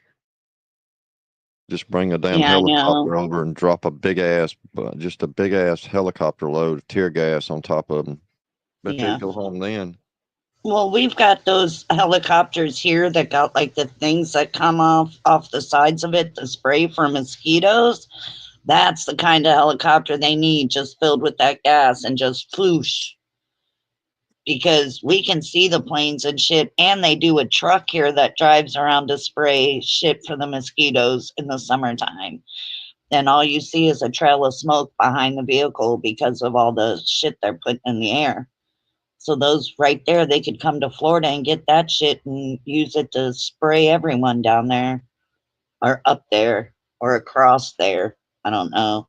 Just bring a damn Yeah, I know. helicopter over and drop a big ass, just a big ass helicopter load of tear gas on top of them. Bet Yeah. they'd go home then. Well, we've got those helicopters here that got like the things that come off the sides of it to spray for mosquitoes. That's the kind of helicopter they need, just filled with that gas and just floosh. Because we can see the planes and shit, and they do a truck here that drives around to spray shit for the mosquitoes in the summertime. And all you see is a trail of smoke behind the vehicle because of all the shit they're putting in the air. So those right there, they could come to Florida and get that shit and use it to spray everyone down there or up there or across there. I don't know.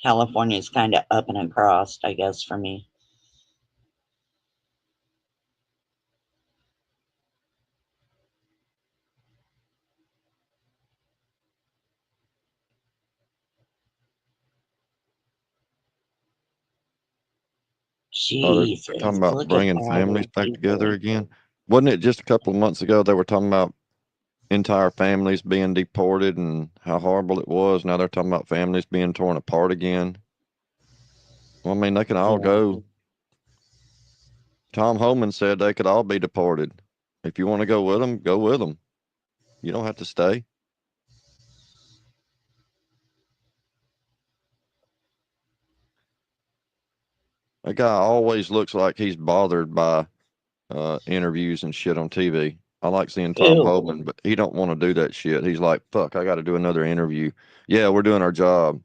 California's kind of up and across, I guess, for me. Oh, they're Jesus, talking about look at bringing all families those back together people. again. Wasn't it just a couple of months ago they were talking about entire families being deported and how horrible it was? Now they're talking about families being torn apart again. Well, I mean, they can all Yeah. go. Tom Homan said they could all be deported. If you want to go with them, go with them. You don't have to stay. That guy always looks like he's bothered by interviews and shit on TV. I like seeing Tom Ew. Homan, but he don't want to do that shit. He's like, fuck, I got to do another interview. Yeah, we're doing our job.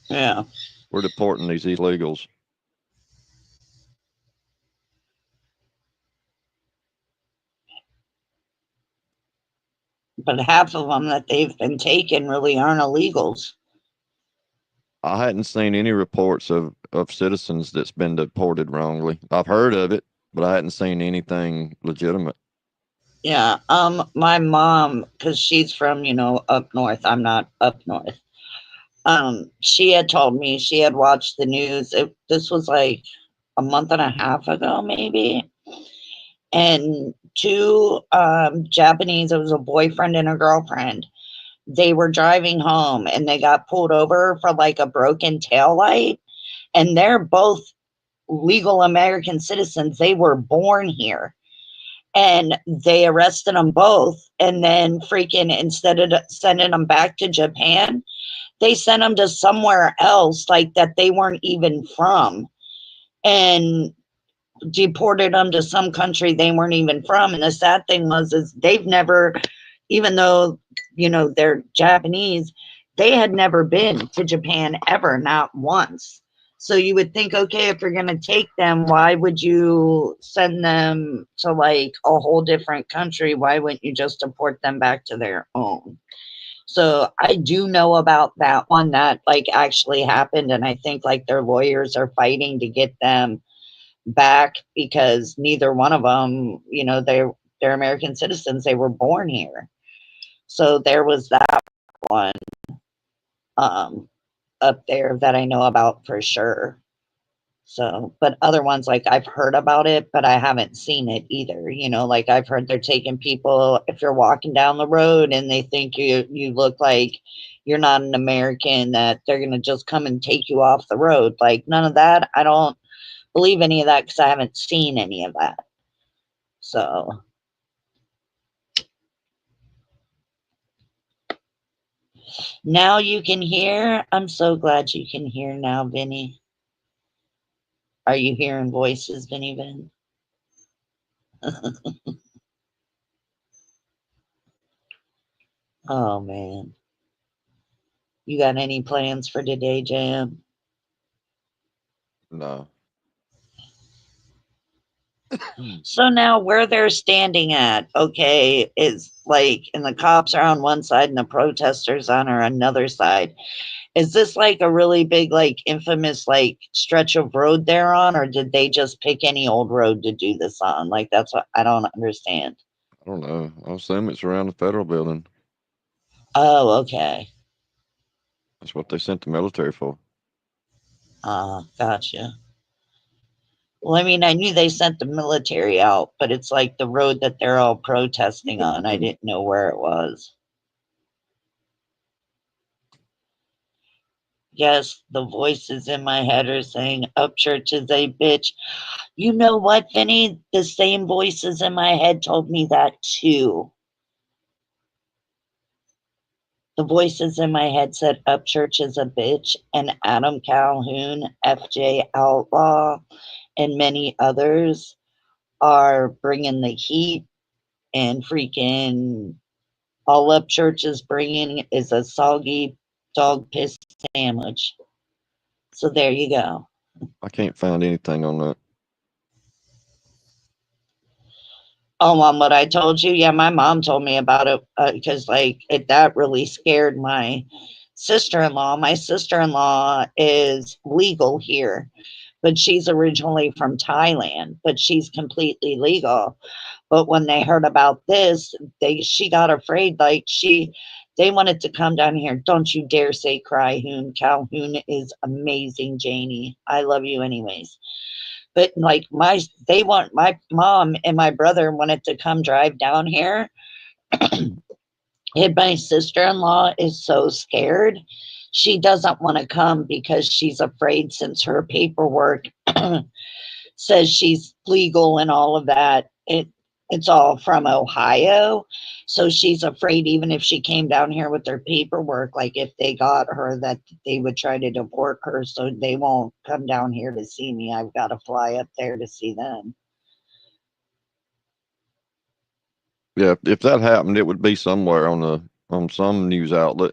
Yeah. We're deporting these illegals. But half of them that they've been taking really aren't illegals. I hadn't seen any reports of citizens that's been deported wrongly. I've heard of it, but I hadn't seen anything legitimate. Yeah. My mom, because she's from, up north. I'm not up north. She had told me she had watched the news. This was like a month and a half ago, maybe. And two Japanese, it was a boyfriend and a girlfriend. They were driving home and they got pulled over for like a broken tail light. And they're both legal American citizens. They were born here. And they arrested them both. And then freaking, instead of sending them back to Japan, they sent them to somewhere else, like that they weren't even from, and deported them to some country they weren't even from. And the sad thing is they've never, even though, they're Japanese, they had never been to Japan ever, not once. So you would think, okay, if you're going to take them, why would you send them to like a whole different country? Why wouldn't you just deport them back to their own? So I do know about that one that like actually happened. And I think like their lawyers are fighting to get them back because neither one of them, they're American citizens. They were born here. So there was that one up there that I know about for sure. So, but other ones, like I've heard about it, but I haven't seen it either. Like I've heard they're taking people, if you're walking down the road and they think you look like you're not an American, that they're going to just come and take you off the road. Like none of that. I don't believe any of that because I haven't seen any of that. So. Now you can hear. I'm so glad you can hear now, Vinny. Are you hearing voices, Vinny Vin? Oh, man. You got any plans for today, Jam? No. So now where they're standing at, okay, is like, and the cops are on one side and the protesters on another side. Is this like a really big, like infamous, like stretch of road they're on, or did they just pick any old road to do this on? Like, that's what I don't understand. I don't know. I assume it's around the federal building. Oh, okay. That's what they sent the military for. Gotcha. Well, I mean, I knew they sent the military out, but it's like the road that they're all protesting on. I didn't know where it was. Yes, the voices in my head are saying Upchurch is a bitch. You know what, Vinny? The same voices in my head told me that too. The voices in my head said Upchurch is a bitch, and Adam Calhoun, FJ Outlaw, and many others are bringing the heat, and freaking all Upchurch is bringing is a soggy dog piss sandwich. So there you go. I can't find anything on that. Oh, on what I told you? Yeah, my mom told me about it because, that really scared my sister-in-law. My sister-in-law is legal here, but she's originally from Thailand, but she's completely legal. But when they heard about this, she got afraid. They wanted to come down here. Don't you dare say Calhoun. Calhoun is amazing, Janie. I love you anyways. But my mom and my brother wanted to come drive down here. And my sister-in-law is so scared. She doesn't want to come because she's afraid, since her paperwork says she's legal and all of that. It's all from Ohio. So she's afraid, even if she came down here with their paperwork, like if they got her, that they would try to deport her. So they won't come down here to see me. I've got to fly up there to see them. Yeah, if that happened, it would be somewhere on some news outlet.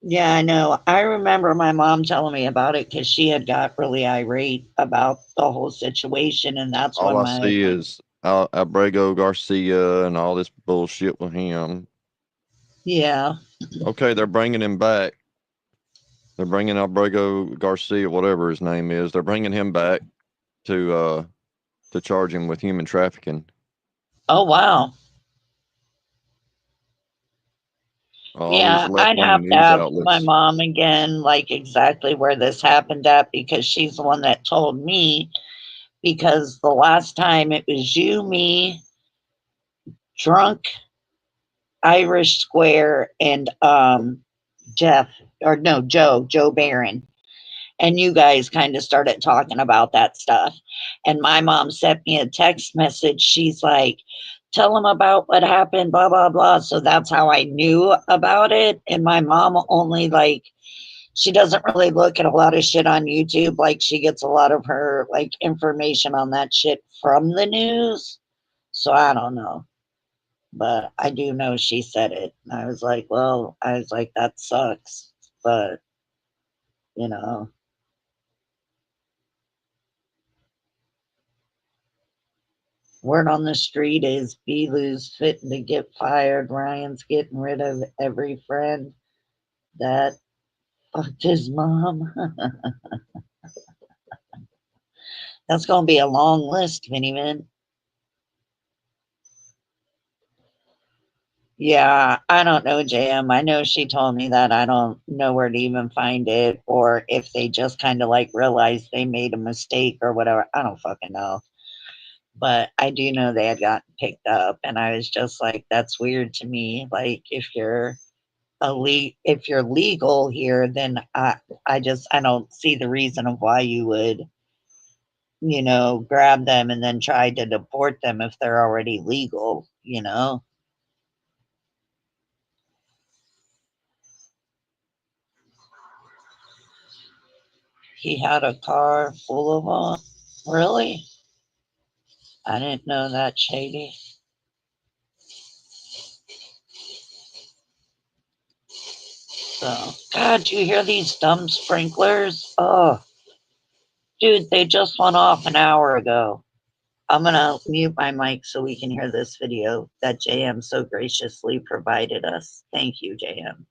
Yeah, I know. I remember my mom telling me about it because she had got really irate about the whole situation, and that's All when I see is Abrego Garcia and all this bullshit with him. yeah. Okay, they're bringing him back. They're bringing Abrego Garcia, whatever his name is. They're bringing him back to charge him with human trafficking. Oh, wow. All these Yeah, I'd left-wing have to news ask my outlets. mom again, like exactly where this happened at, because she's the one that told me. Because the last time it was you, me, drunk, Irish Square, and Joe Barron. And you guys kind of started talking about that stuff. And my mom sent me a text message. She's like, tell them about what happened, blah, blah, blah. So that's how I knew about it. And my mom only she doesn't really look at a lot of shit on YouTube. Like, she gets a lot of her information on that shit from the news. So I don't know. But I do know she said it. And I was like, that sucks. But, you know. Word on the street is Belu's fitting to get fired. Ryan's getting rid of every friend that fucked his mom. That's going to be a long list, Miniman. Yeah, I don't know, JM. I know she told me that. I don't know where to even find it, or if they just kind of realized they made a mistake or whatever. I don't fucking know. But I do know they had gotten picked up, and I was just like, that's weird to me. Like, if you're legal here, then I don't see the reason of why you would, grab them and then try to deport them if they're already legal, He had a car full of them. Really? I didn't know that, Shady. So, God, you hear these dumb sprinklers? Oh, dude, they just went off an hour ago. I'm going to mute my mic so we can hear this video that JM so graciously provided us. Thank you, JM.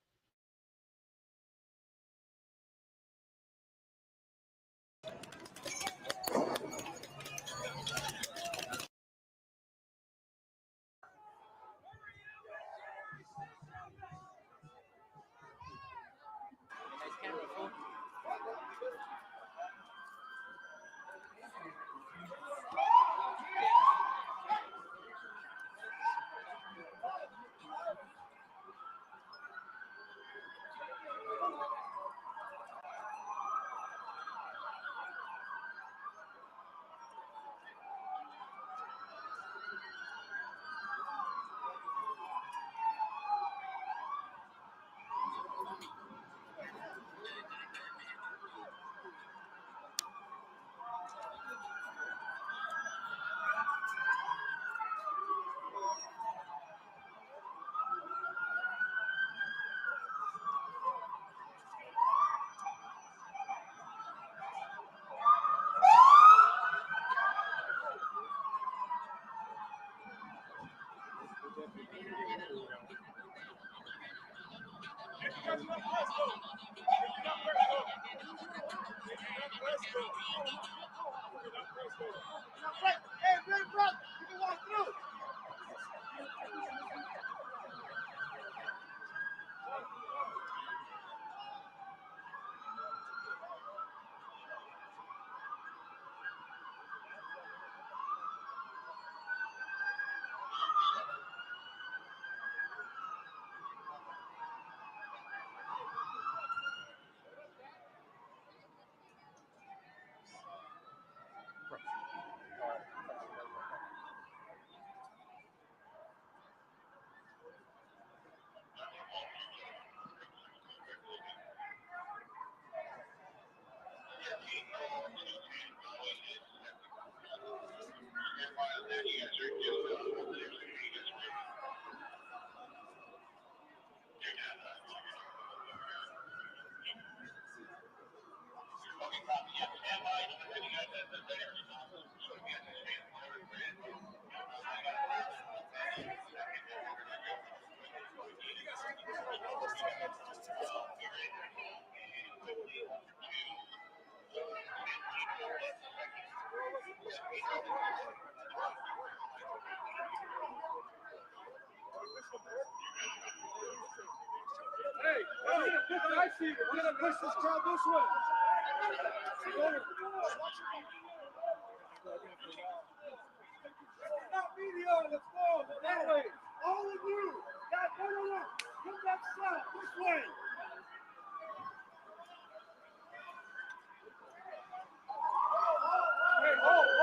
Hey, big brother, you can walk through. Hey, I see it. We're gonna push this crowd this way. Not media, let's go. That way. All of you. No. Come back south, this way. Hey, hold.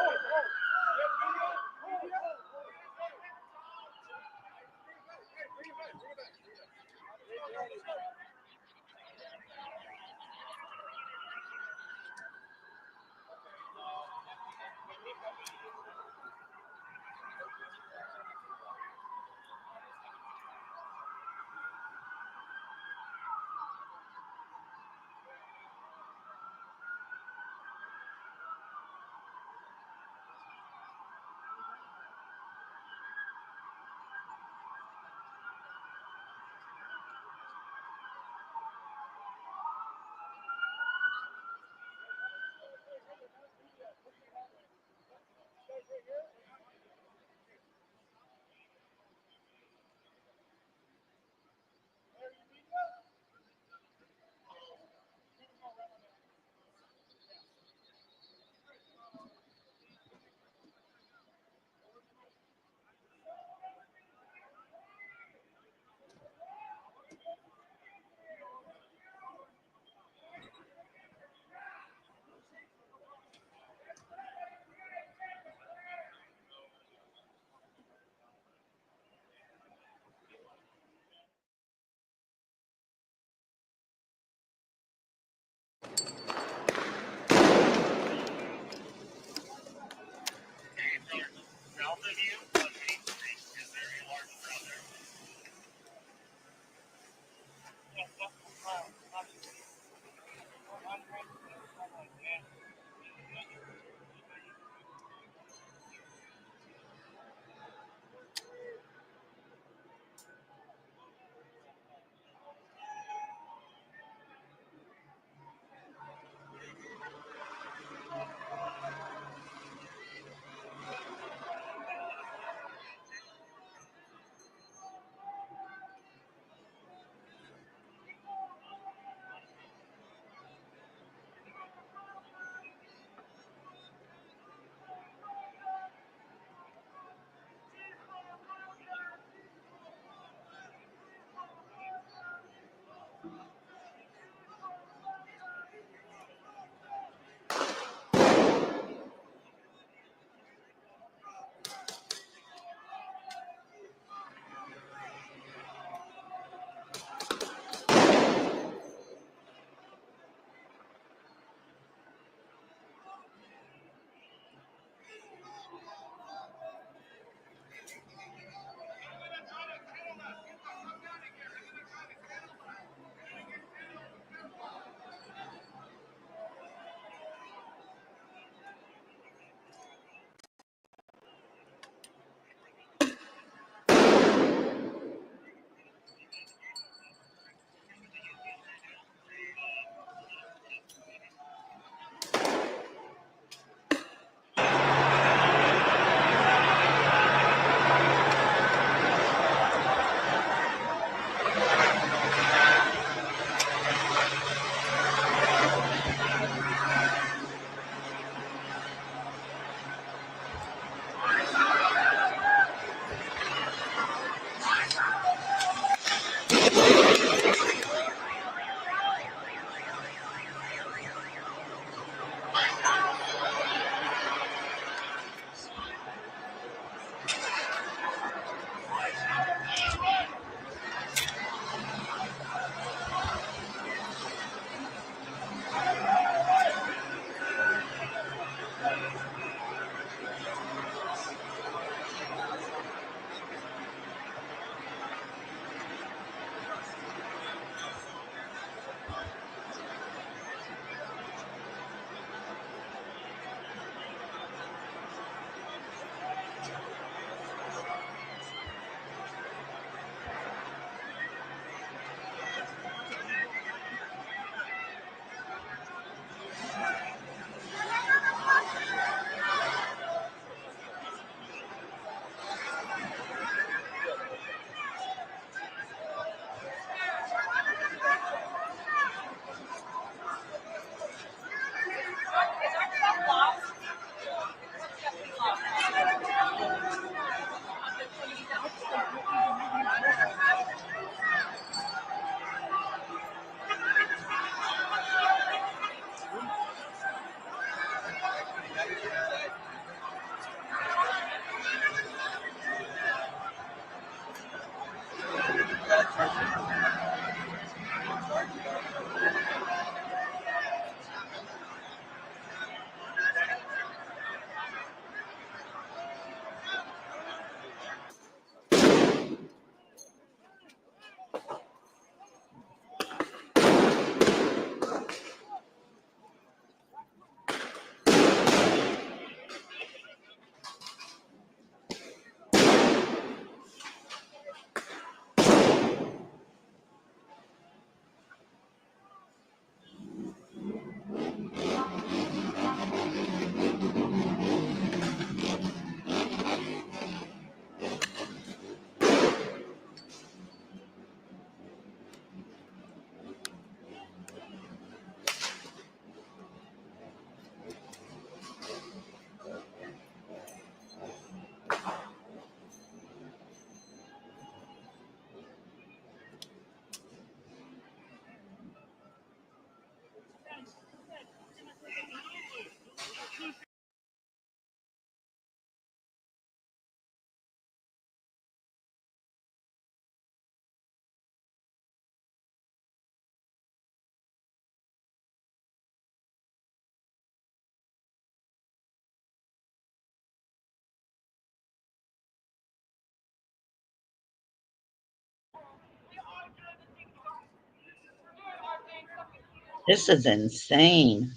This is insane.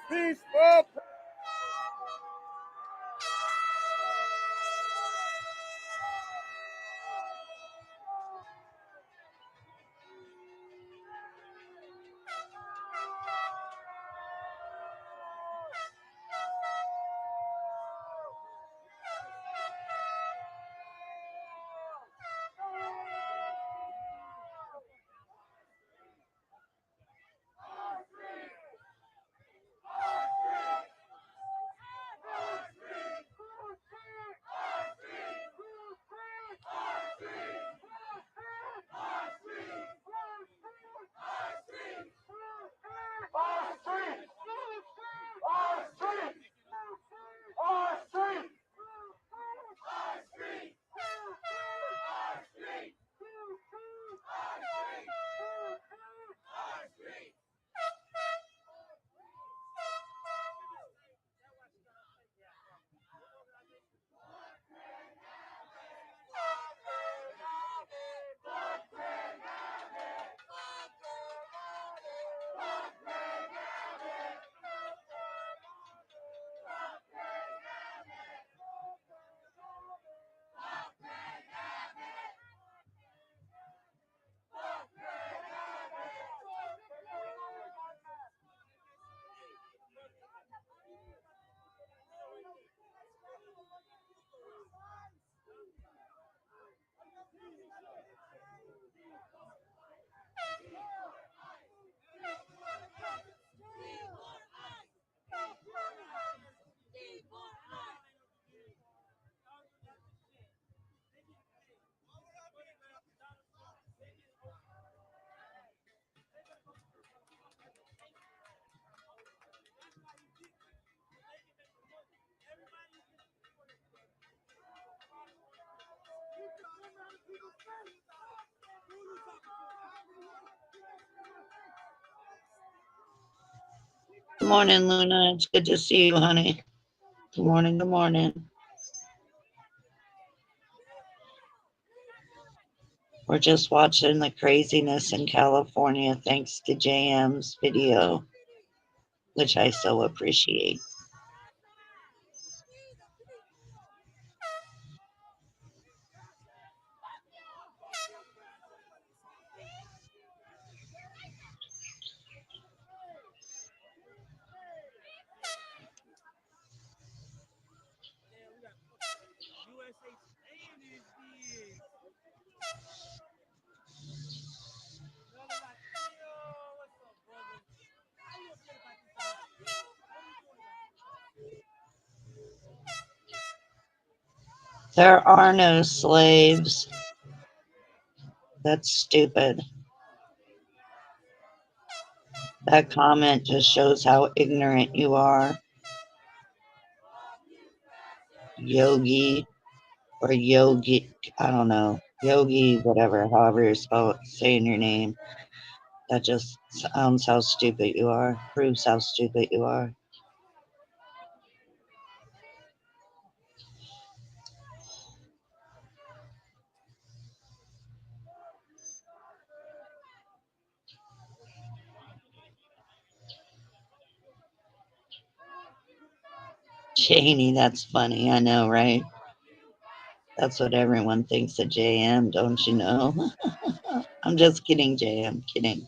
Peaceful. Good morning, Luna. It's good to see you, honey. Good morning, good morning. We're just watching the craziness in California thanks to JM's video, which I so appreciate. There are no slaves. That's stupid. That comment just shows how ignorant you are. Yogi or Yogi, I don't know. Yogi, whatever, however you're saying your name. That just sounds how stupid you are. Proves how stupid you are. Janie, that's funny. I know, right? That's what everyone thinks of JM, don't you know? I'm just kidding, Jay. I'm kidding.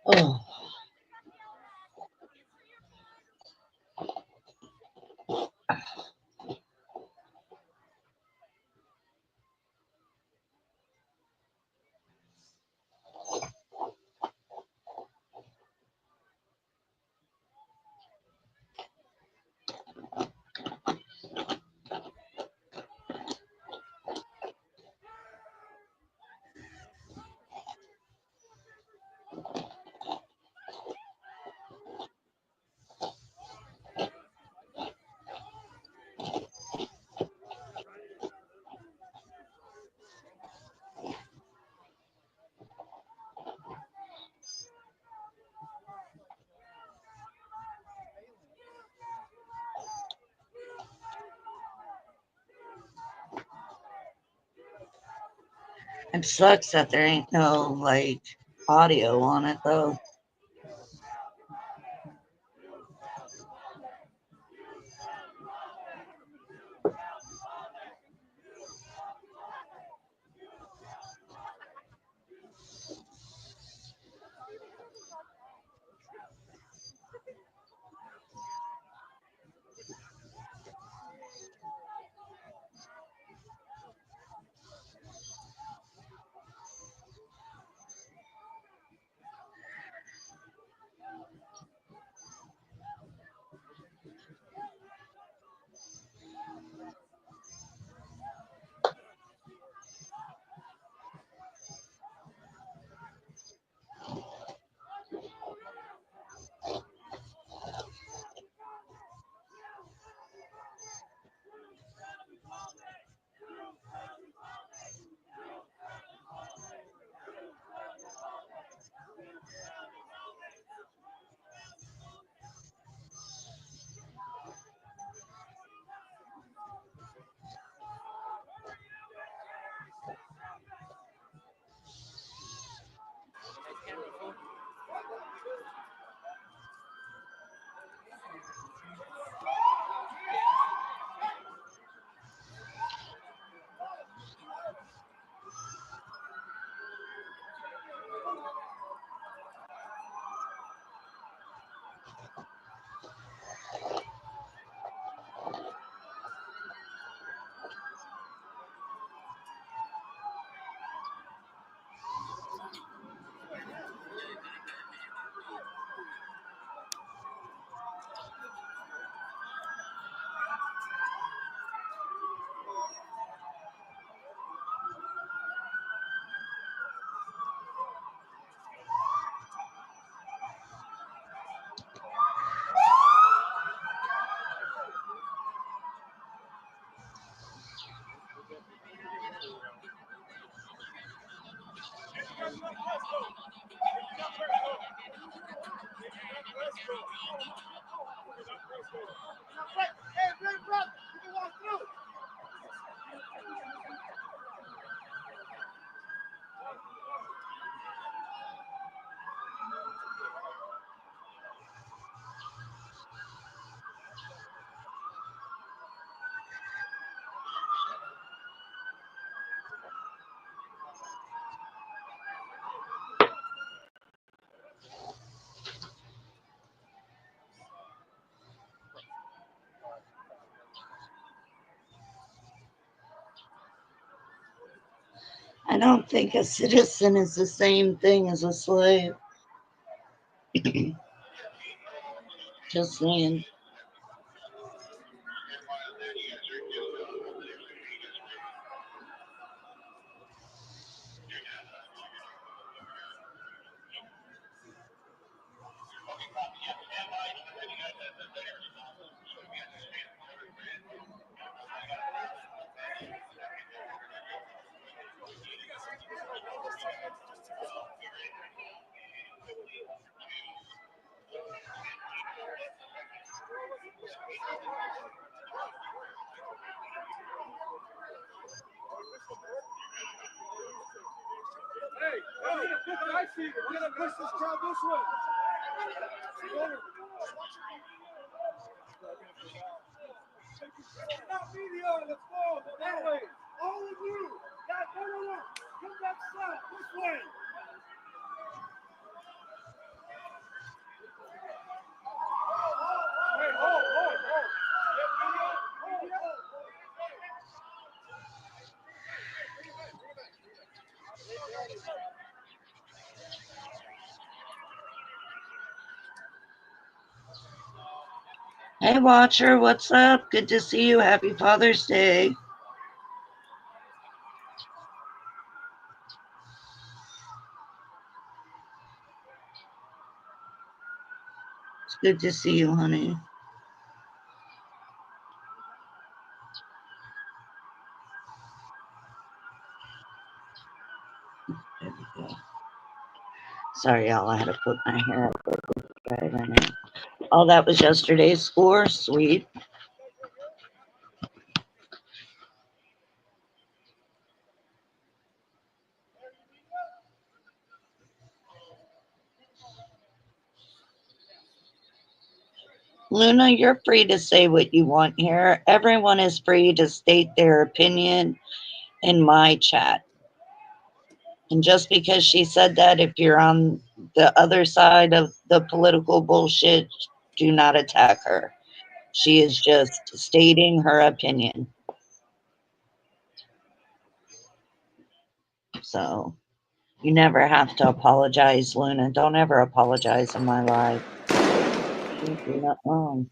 Oh. It sucks that there ain't no like audio on it though. I don't think a citizen is the same thing as a slave. Just saying. Hey, I see. We're gonna push this crowd this way. Not media on the phone, that way. All of you. Guys, no. Come back side, this way. Hey, hold. Hey, Watcher, what's up? Good to see you. Happy Father's Day. It's good to see you, honey. There we go. Sorry, y'all. I had to put my hair up right now. Oh, that was yesterday's score. Sweet. Luna, you're free to say what you want here. Everyone is free to state their opinion in my chat. And just because she said that, if you're on the other side of the political bullshit, do not attack her. She is just stating her opinion. So you never have to apologize, Luna. Don't ever apologize in my life. You're not wrong.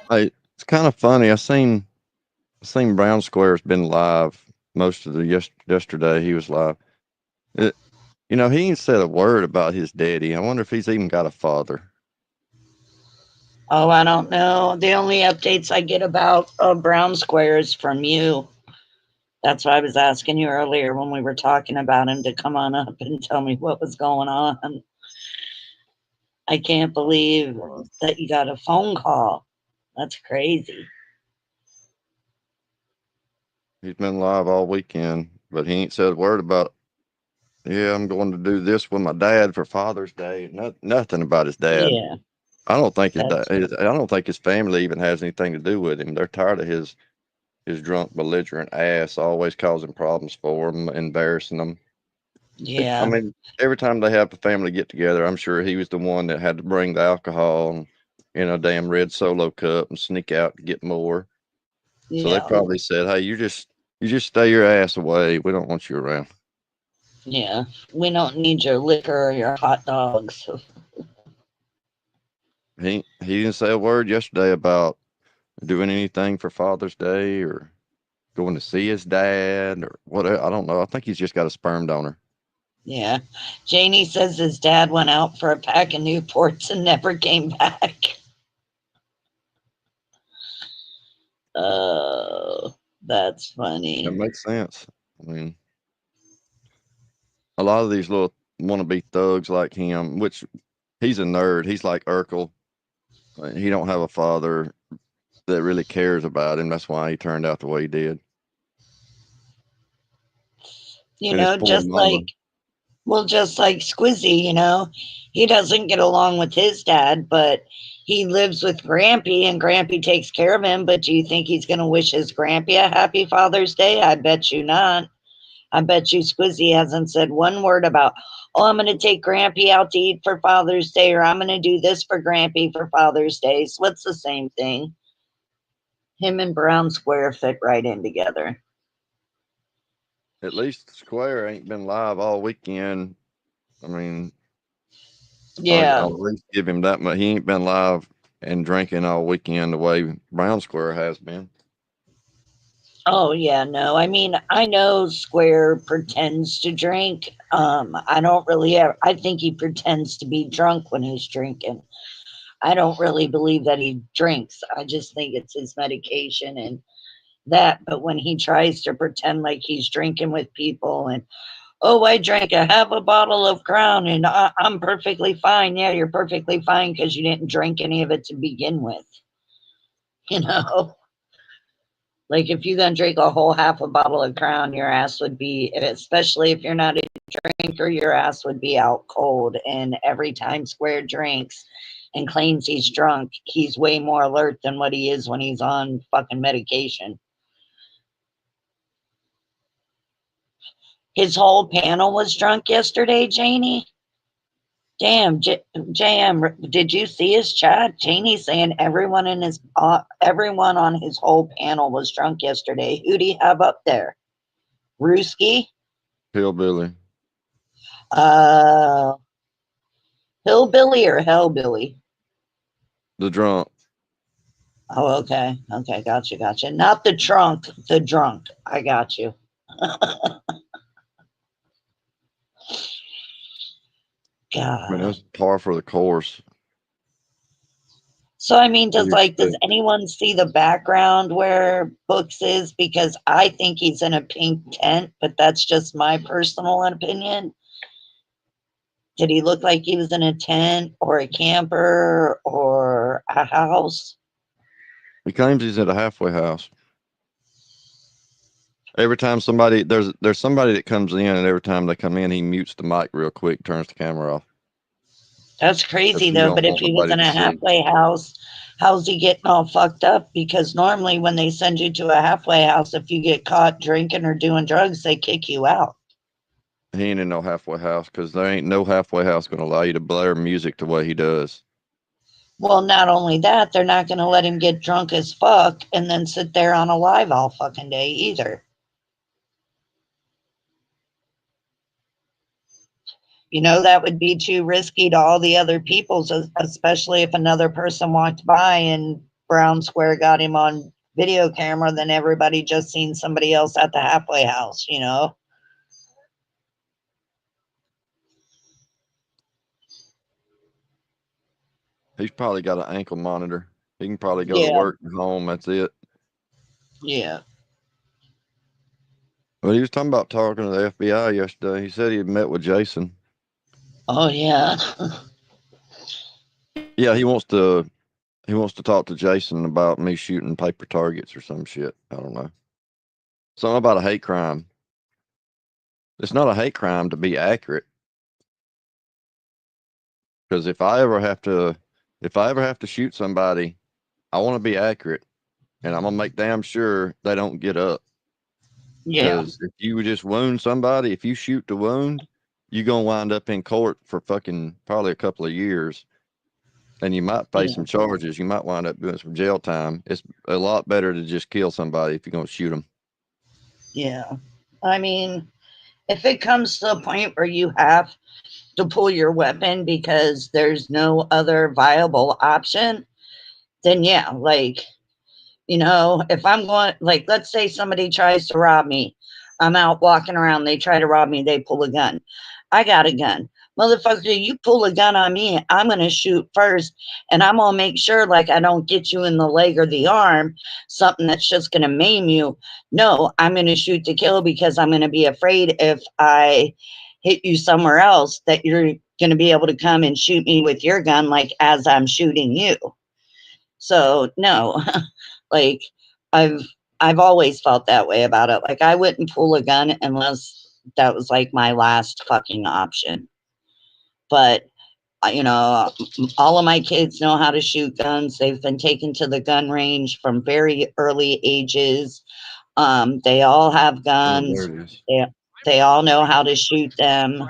Hey, it's kind of funny. I seen Brown Square's been live most of the yesterday. He was live. He ain't said a word about his daddy. I wonder if he's even got a father. Oh, I don't know. The only updates I get about Brown Square is from you. That's why I was asking you earlier when we were talking about him to come on up and tell me what was going on. I can't believe that you got a phone call. That's crazy. He's been live all weekend, but he ain't said a word about, yeah, I'm going to do this with my dad for Father's Day. Nothing about his dad. Yeah. I don't think I That's don't think his family even has anything to do with him. They're tired of his drunk, belligerent ass always causing problems for them, embarrassing them. I yeah. mean, every time they have a family get together, I'm sure he was the one that had to bring the alcohol and in a damn red Solo cup and sneak out to get more. So they Yeah. probably said, "Hey, you just stay your ass away. We don't want you around." Yeah. We don't need your liquor or your hot dogs. He didn't say a word yesterday about doing anything for Father's Day or going to see his dad or whatever. I don't know. I think he's just got a sperm donor. Yeah. Janie says his dad went out for a pack of Newports and never came back. Oh, that's That funny. makes sense. I mean, a lot of these little wannabe thugs like him, which he's a nerd. He's like Urkel. He don't have a father that really cares about him. That's why he turned out the way he did. You And his know, poor just mama. just like Squizzy, you know, he doesn't get along with his dad, but he lives with Grampy and Grampy takes care of him. But do you think he's going to wish his Grampy a happy Father's Day? I bet you not. I bet you Squizzy hasn't said one word about, oh, I'm going to take Grampy out to eat for Father's Day, or I'm going to do this for Grampy for Father's Day. So it's the same thing. Him and Brown Square fit right in together. At least Square ain't been live all weekend. I mean, Yeah. I'll at least give him that much. He ain't been live and drinking all weekend the way Brown Square has been. Oh yeah, no. I mean, I know Square pretends to drink. I don't really I think he pretends to be drunk when he's drinking. I don't really believe that he drinks. I just think it's his medication and that. But when he tries to pretend like he's drinking with people and, oh, I drank a half a bottle of Crown and I'm perfectly fine. Yeah, you're perfectly fine because you didn't drink any of it to begin with. You know? Like if you then drink a whole half a bottle of Crown, your ass would be, especially if you're not a drinker, your ass would be out cold. And every time Square drinks and claims he's drunk, he's way more alert than what he is when he's on fucking medication. His whole panel was drunk yesterday, Janie. Damn, JM, did you see his chat? Janie saying everyone on his whole panel was drunk yesterday. Who do you have up there? Ruski? Hillbilly. Hillbilly or Hellbilly? The drunk. Oh, okay. Okay, gotcha. Not the trunk, the drunk. I got you. I mean, God. that's par for the course. So I mean, does What do you anyone see the background where Books is? Because I think he's in a pink tent, but that's just my personal opinion. Did he look like he was in a tent or a camper or a house? He claims he's at a halfway house. Every time there's somebody that comes in, and every time they come in, he mutes the mic real quick, turns the camera off. That's crazy He though. don't But if want he was nobody in to a see. halfway house, how's he getting all fucked up? Because normally when they send you to a halfway house, if you get caught drinking or doing drugs, they kick you out. He ain't in no halfway house because there ain't no halfway house going to allow you to blare music the way he does. Well, not only that, they're not going to let him get drunk as fuck and then sit there on a live all fucking day either. You know, that would be too risky to all the other people, especially if another person walked by and Brown Square got him on video camera, then everybody just seen somebody else at the halfway house, you know? He's probably got an ankle monitor. He can probably go to Yeah. work and home. That's it. Yeah. Well, he was talking about talking to the FBI yesterday. He said he had met with Jason. Oh, yeah. Yeah, he wants to talk to Jason about me shooting paper targets or some shit. I don't know. Something about a hate crime. It's not a hate crime to be accurate. Because if I ever have to shoot somebody, I want to be accurate, and I'm gonna make damn sure they don't get up. Yeah. Because if you just wound somebody, if you shoot the wound, you're gonna wind up in court for fucking probably a couple of years, and you might face some charges. You might wind up doing some jail time. It's a lot better to just kill somebody if you're gonna shoot them. Yeah. I mean, if it comes to a point where you have to pull your weapon because there's no other viable option, then yeah, like, you know, if I'm going, like, let's say somebody tries to rob me. I'm out walking around, they try to rob me, they pull a gun. I got a gun. motherfucker, you pull a gun on me, I'm going to shoot first. And I'm going to make sure, like, I don't get you in the leg or the arm, something that's just going to maim you. No, I'm going to shoot to kill because I'm going to be afraid if I hit you somewhere else that you're going to be able to come and shoot me with your gun, like, as I'm shooting you. So, no, like, I've always felt that way about it. Like, I wouldn't pull a gun unless that was, like, my last fucking option. But, you know, all of my kids know how to shoot guns. They've been taken to the gun range from very early ages. They all have Oh, guns. there it is. They all know how to shoot them,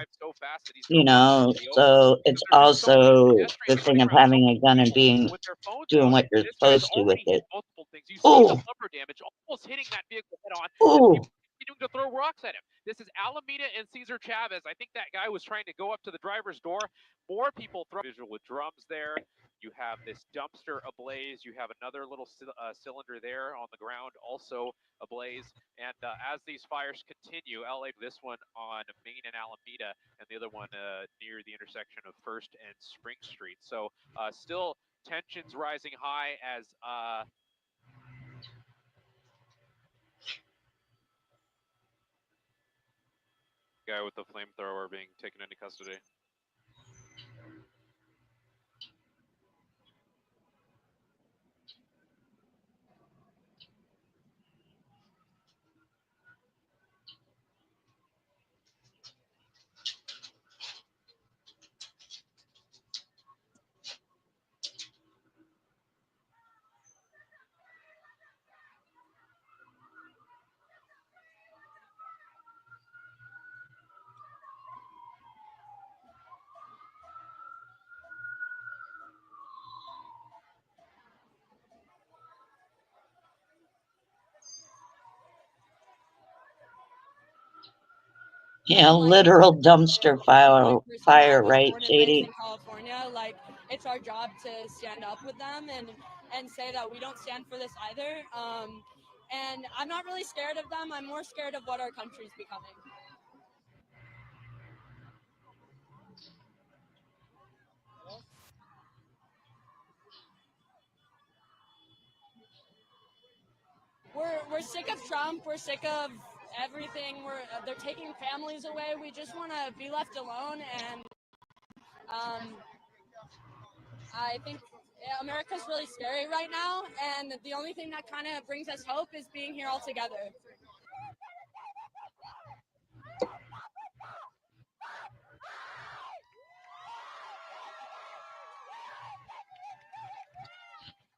you know, so it's also the thing of having a gun and doing what you're supposed to with it. Multiple things. You see the lumber damage almost hitting that vehicle head on. Ooh. Continuing to throw rocks at him. This is Alameda and Cesar Chavez. I think that guy was trying to go up to the driver's door. More people throw visual with drums there. You have this dumpster ablaze. You have another little cylinder there on the ground also ablaze. And as these fires continue, LA, this one on Main and Alameda, and the other one near the intersection of First and Spring Street. So still tensions rising high as guy with the flamethrower being taken into custody. Yeah, literal dumpster fire, right, Shady? In California, like, it's our job to stand up with them and say that we don't stand for this either. And I'm not really scared of them. I'm more scared of what our country's becoming. We're sick of Trump. We're sick of everything. They're taking families away. We just want to be left alone. And I think America's really scary right now. And the only thing that kind of brings us hope is being here all together.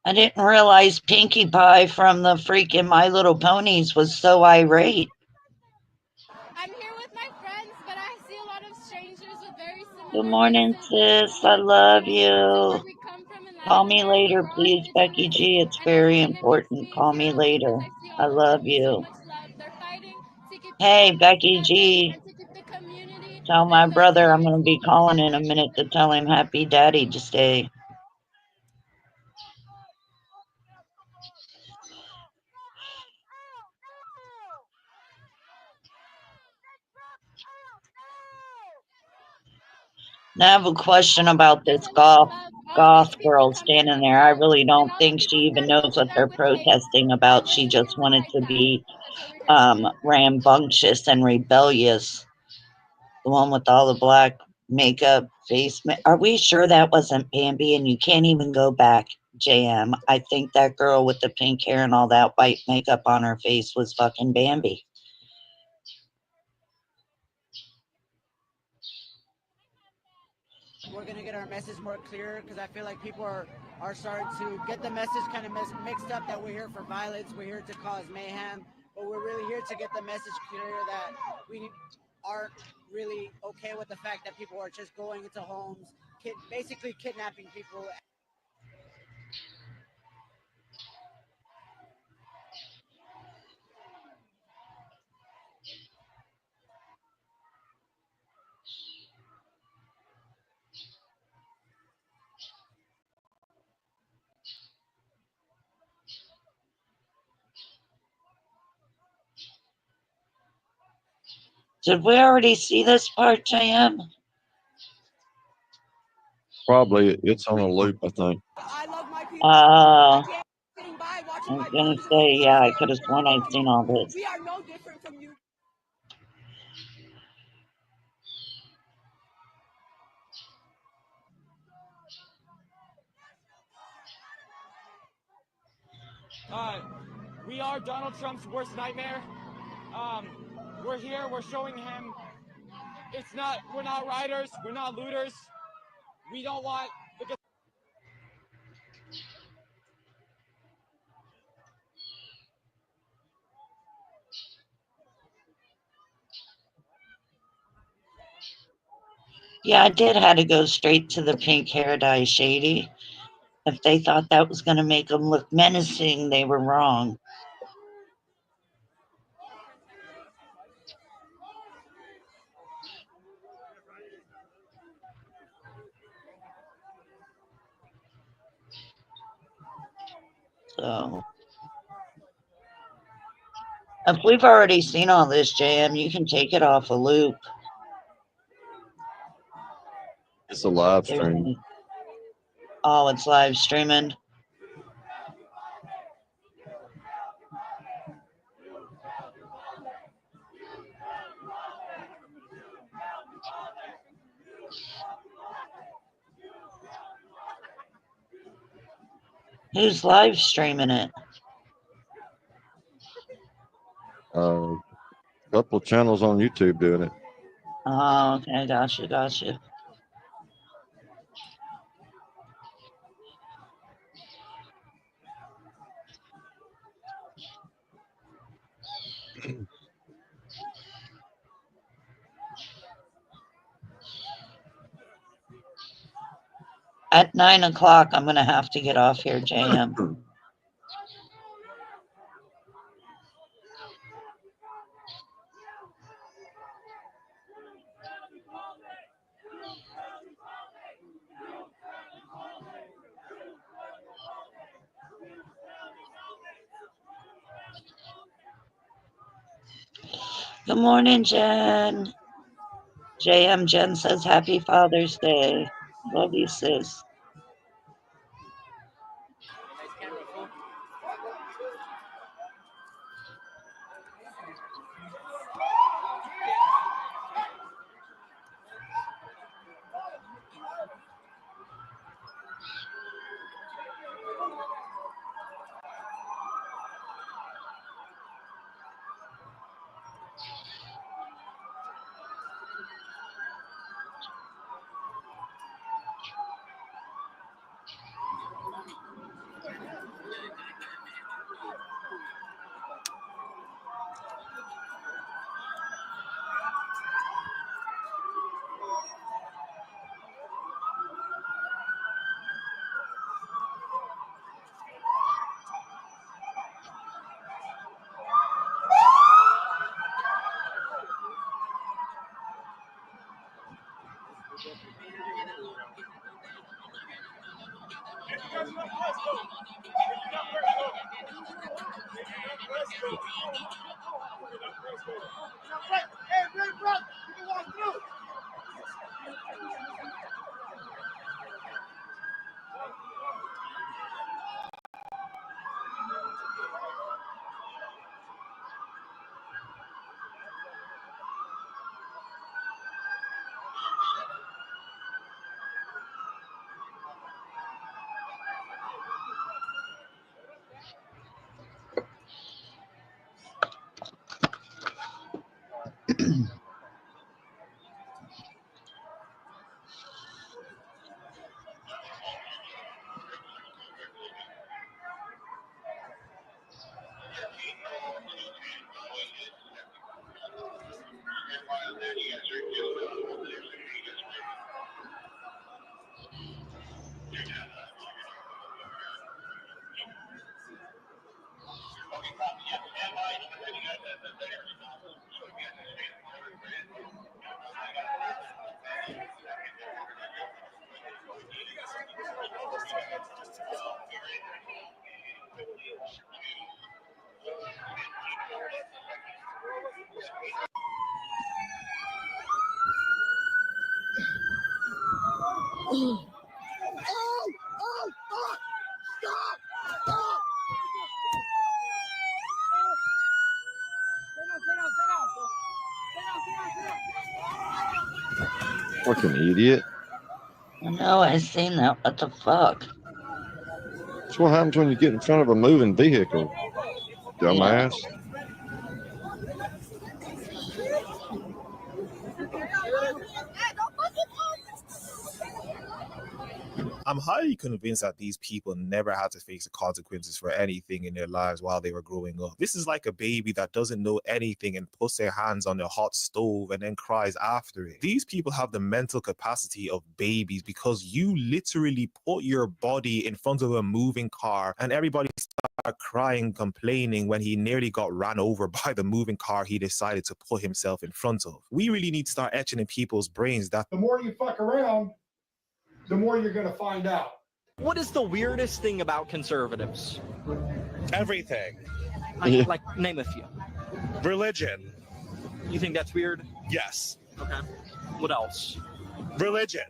I didn't realize Pinkie Pie from the freaking My Little Ponies was so irate. I'm here with my friends, but I see a lot of strangers with very similar. Good morning, sis. I love you. Call me later, please, Becky G. It's very important. Call me later. I love you. Hey, Becky G. Tell my brother I'm going to be calling in a minute to tell him Happy Daddy Day. Now I have a question about this goth girl standing there. I really don't think she even knows what they're protesting about. She just wanted to be rambunctious and rebellious. The one with all the black makeup face. Are we sure that wasn't Bambi? And you can't even go back, JM. I think that girl with the pink hair and all that white makeup on her face was fucking Bambi. We're going to get our message more clear because I feel like people are starting to get the message kind of mixed up that we're here for violence, we're here to cause mayhem, but we're really here to get the message clear that we aren't really okay with the fact that people are just going into homes, basically kidnapping people. Did we already see this part, JM? Probably it's on a loop, I think. I love my people. I I can't be sitting by watching was my gonna people say, just yeah, I could have sworn I'd seen all this. We are no different from you. We are Donald Trump's worst nightmare. We're here. We're showing him we're not rioters. We're not looters. We don't want the. Yeah, I did have to go straight to the pink hair dye shady. If they thought that was going to make them look menacing, they were wrong. So, if we've already seen all this, JM, you can take it off a loop. It's a live stream. Oh, it's live streaming. Who's live streaming it? A couple channels on YouTube doing it. Oh, okay, gotcha. At 9 o'clock, I'm going to have to get off here, JM. Good morning, Jen. JM, Jen says happy Father's Day. Love you, sis. Fucking idiot. No, I seen that. What the fuck? That's what happens when you get in front of a moving vehicle. Dumbass. I'm highly convinced that these people never had to face the consequences for anything in their lives while they were growing up. This is like a baby that doesn't know anything and puts their hands on the hot stove and then cries after it. These people have the mental capacity of babies because you literally put your body in front of a moving car and everybody started crying, complaining when he nearly got ran over by the moving car he decided to put himself in front of. We really need to start etching in people's brains that The more you fuck around, the more you're going to find out. What is the weirdest thing about conservatives? Everything. Like name a few. Religion. You think that's weird? Yes. Okay. What else? Religion.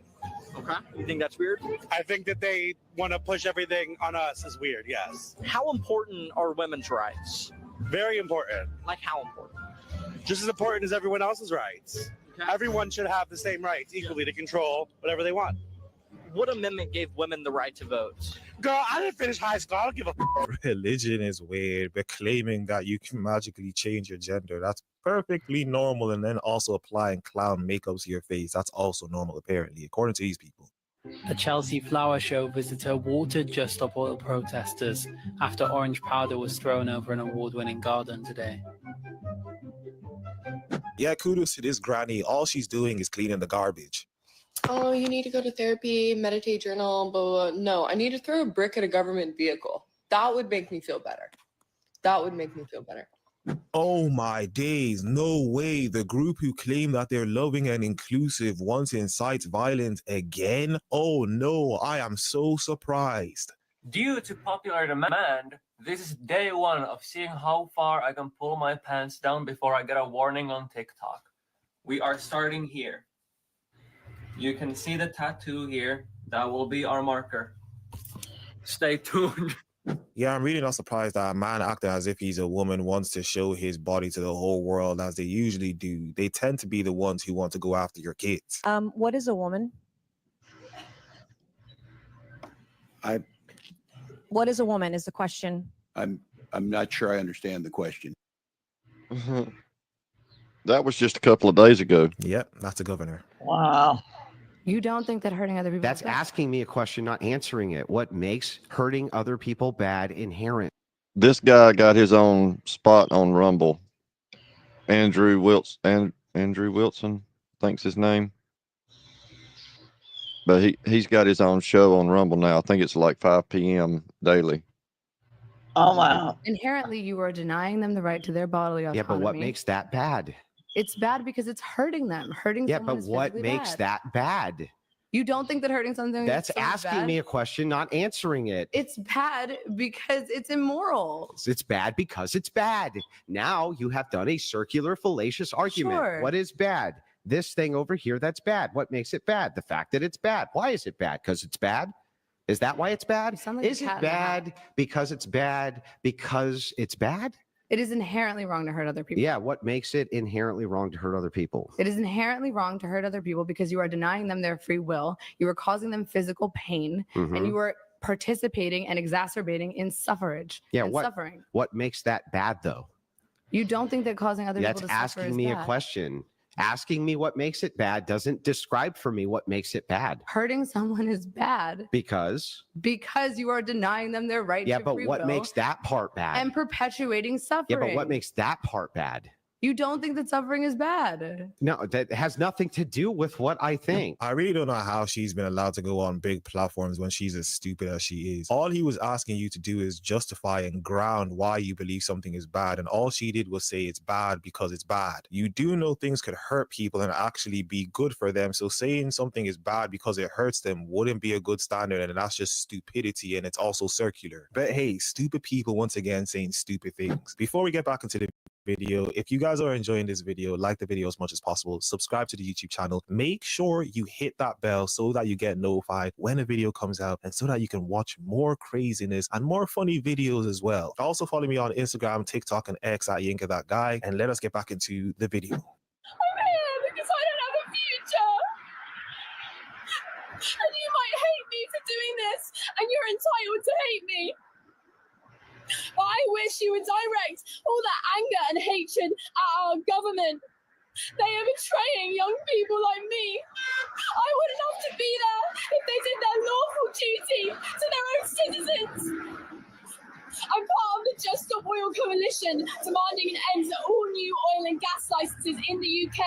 Okay. You think that's weird? I think that they want to push everything on us is weird, yes. How important are women's rights? Very important. Like how important? Just as important as everyone else's rights. Okay. Everyone should have the same rights equally to control whatever they want. What amendment gave women the right to vote? Girl, I didn't finish high school. I don't give a religion is weird, but claiming that you can magically change your gender, that's perfectly normal. And then also applying clown makeup to your face, that's also normal, apparently, according to these people. A Chelsea flower show visitor watered Just Stop Oil protesters after orange powder was thrown over an award-winning garden today. Yeah, kudos to this granny. All she's doing is cleaning the garbage. Oh, you need to go to therapy, meditate, journal, blah, blah, blah. No, I need to throw a brick at a government vehicle. That would make me feel better. That would make me feel better. Oh my days, no way. The group who claim that they're loving and inclusive once incites violence again? Oh no, I am so surprised. Due to popular demand, this is day one of seeing how far I can pull my pants down before I get a warning on TikTok. We are starting here. You can see the tattoo here. That will be our marker. Stay tuned. Yeah, I'm really not surprised that a man acting as if he's a woman wants to show his body to the whole world as they usually do. They tend to be the ones who want to go after your kids. What is a woman? What is a woman is the question. I'm not sure I understand the question. That was just a couple of days ago. Yep, that's the governor. Wow. You don't think that hurting other people That's is bad? asking me a question, not answering it. What makes hurting other people bad inherent? This guy got his own spot on Rumble. Andrew Wilson, I think's his name. But he's got his own show on Rumble now. I think it's like 5 p.m. daily. Oh, wow. Inherently, you are denying them the right to their bodily autonomy. Yeah, but what makes that bad? It's bad because it's hurting them. Hurting Yeah, someone but is what physically makes bad. that bad? You don't think that hurting something That's is asking bad? me a question, not answering it. It's bad because it's immoral. It's bad because it's bad. Now you have done a circular, fallacious argument. Sure. What is bad? This thing over here, that's bad. What makes it bad? The fact that it's bad. Why is it bad? Because it's bad? Is that why it's bad? like Is a it cat in the hat. bad because it's bad because it's bad? It is inherently wrong to hurt other people. Yeah, what makes it inherently wrong to hurt other people? It is inherently wrong to hurt other people because you are denying them their free will. You are causing them physical pain, and Mhm. you are participating and exacerbating in suffrage. Yeah, and what suffering. what makes that bad though? You don't think that causing other That's people to suffer asking is me bad. a question. Asking me what makes it bad doesn't describe for me what makes it bad. Hurting someone is bad Because because you are denying them their right yeah, to but free what will makes that part bad? and perpetuating suffering. Yeah, but what makes that part bad? You don't think that suffering is bad. No, that has nothing to do with what I think. I really don't know how she's been allowed to go on big platforms when she's as stupid as she is. All he was asking you to do is justify and ground why you believe something is bad. And all she did was say it's bad because it's bad. You do know things could hurt people and actually be good for them. So saying something is bad because it hurts them wouldn't be a good standard. And that's just stupidity. And it's also circular. But hey, stupid people once again saying stupid things. Before we get back into the video, if you guys are enjoying this video, like the video as much as possible, subscribe to the YouTube channel, make sure you hit that bell so that you get notified when a video comes out and so that you can watch more craziness and more funny videos as well. Also follow me on Instagram, TikTok, and X at Yinka That Guy, and let us get back into the video. Because I don't have a future. And you might hate me for doing this, and you're entitled to hate me. But I wish you would direct all that anger and hatred at our government. They are betraying young people like me. I wouldn't have to be there if they did their lawful duty to their own citizens. I'm part of the Just Stop Oil Coalition, demanding an end to all new oil and gas licenses in the UK.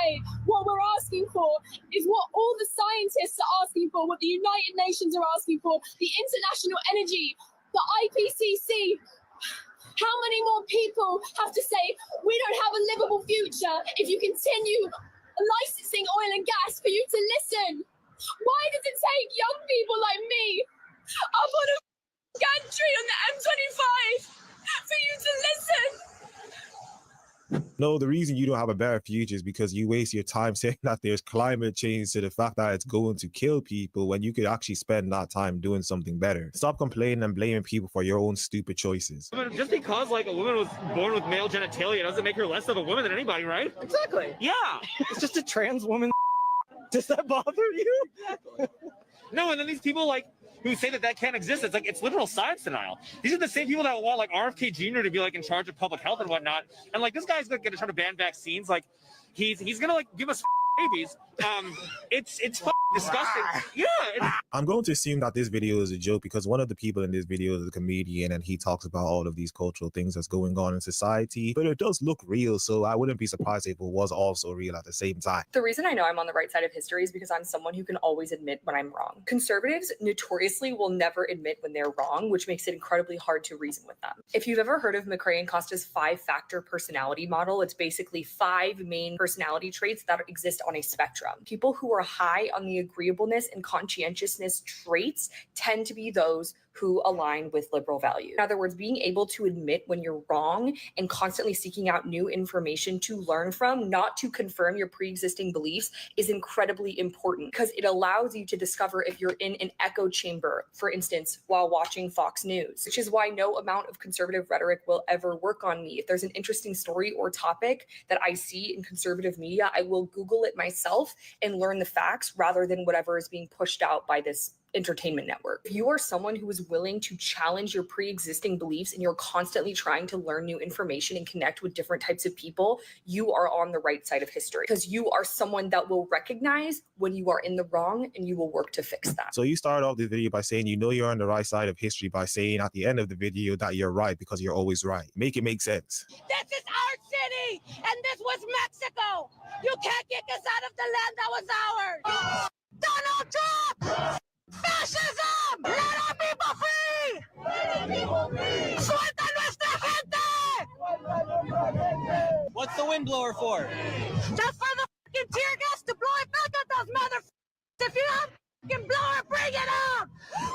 What we're asking for is what all the scientists are asking for, what the United Nations are asking for, the International Energy, the IPCC. How many more people have to say, we don't have a livable future if you continue licensing oil and gas for you to listen? Why does it take young people like me up on a gantry on the M25 for you to listen? No, the reason you don't have a better future is because you waste your time saying that there's climate change to the fact that it's going to kill people when you could actually spend that time doing something better. Stop complaining and blaming people for your own stupid choices. Just because like a woman was born with male genitalia doesn't make her less of a woman than anybody, right? Exactly. Yeah. It's just a trans woman. Does that bother you? Exactly. No, and then these people like who say that can't exist. It's like it's literal science denial. These are the same people that want like RFK Jr. to be like in charge of public health and whatnot. And like this guy's like gonna try to ban vaccines. Like he's gonna like give us babies. It's disgusting. Yeah. I'm going to assume that this video is a joke because one of the people in this video is a comedian and he talks about all of these cultural things that's going on in society, but it does look real, so I wouldn't be surprised if it was also real at the same time. The reason I know I'm on the right side of history is because I'm someone who can always admit when I'm wrong. Conservatives notoriously will never admit when they're wrong, which makes it incredibly hard to reason with them. If you've ever heard of McRae and Costa's 5-factor personality model, it's basically 5 main personality traits that exist on a spectrum. People who are high on the agreeableness and conscientiousness traits tend to be those who align with liberal values. In other words, being able to admit when you're wrong and constantly seeking out new information to learn from, not to confirm your pre-existing beliefs, is incredibly important because it allows you to discover if you're in an echo chamber, for instance, while watching Fox News, which is why no amount of conservative rhetoric will ever work on me. If there's an interesting story or topic that I see in conservative media, I will Google it myself and learn the facts rather than whatever is being pushed out by this entertainment network. If you are someone who is willing to challenge your pre-existing beliefs and you're constantly trying to learn new information and connect with different types of people, you are on the right side of history because you are someone that will recognize when you are in the wrong and you will work to fix that. So you started off this video by saying you know you're on the right side of history by saying at the end of the video that you're right because you're always right. Make it make sense. This is our city, and this was Mexico. You can't kick us out of the land that was ours. Donald Trump! Fascism! Let our people free! Let our people free! Suelta nuestra gente! What's the windblower for? Just for the fucking tear gas to blow it back at those motherfuckers! If you have fucking blower, bring it on!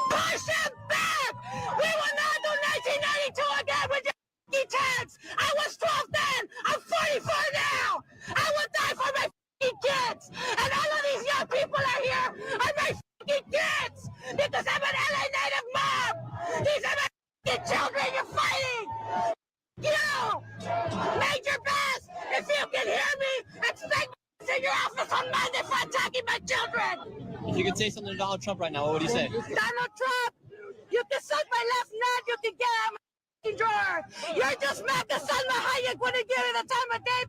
Push them back! We will not do 1992 again with your fucking tanks! I was 12 then! I'm 44 now! I will die for my fucking kids! And all of these young people are here are my kids! Because I'm an LA native mom! These are my children you're fighting! You! Major Bass, if you can hear me, expect me in your office on Monday for attacking my children! If you could say something to Donald Trump right now, what would you say? Donald Trump, you can suck my left nut, you can get out of my drawer! You're just mad because Salma Hayek wouldn't give you the time of day,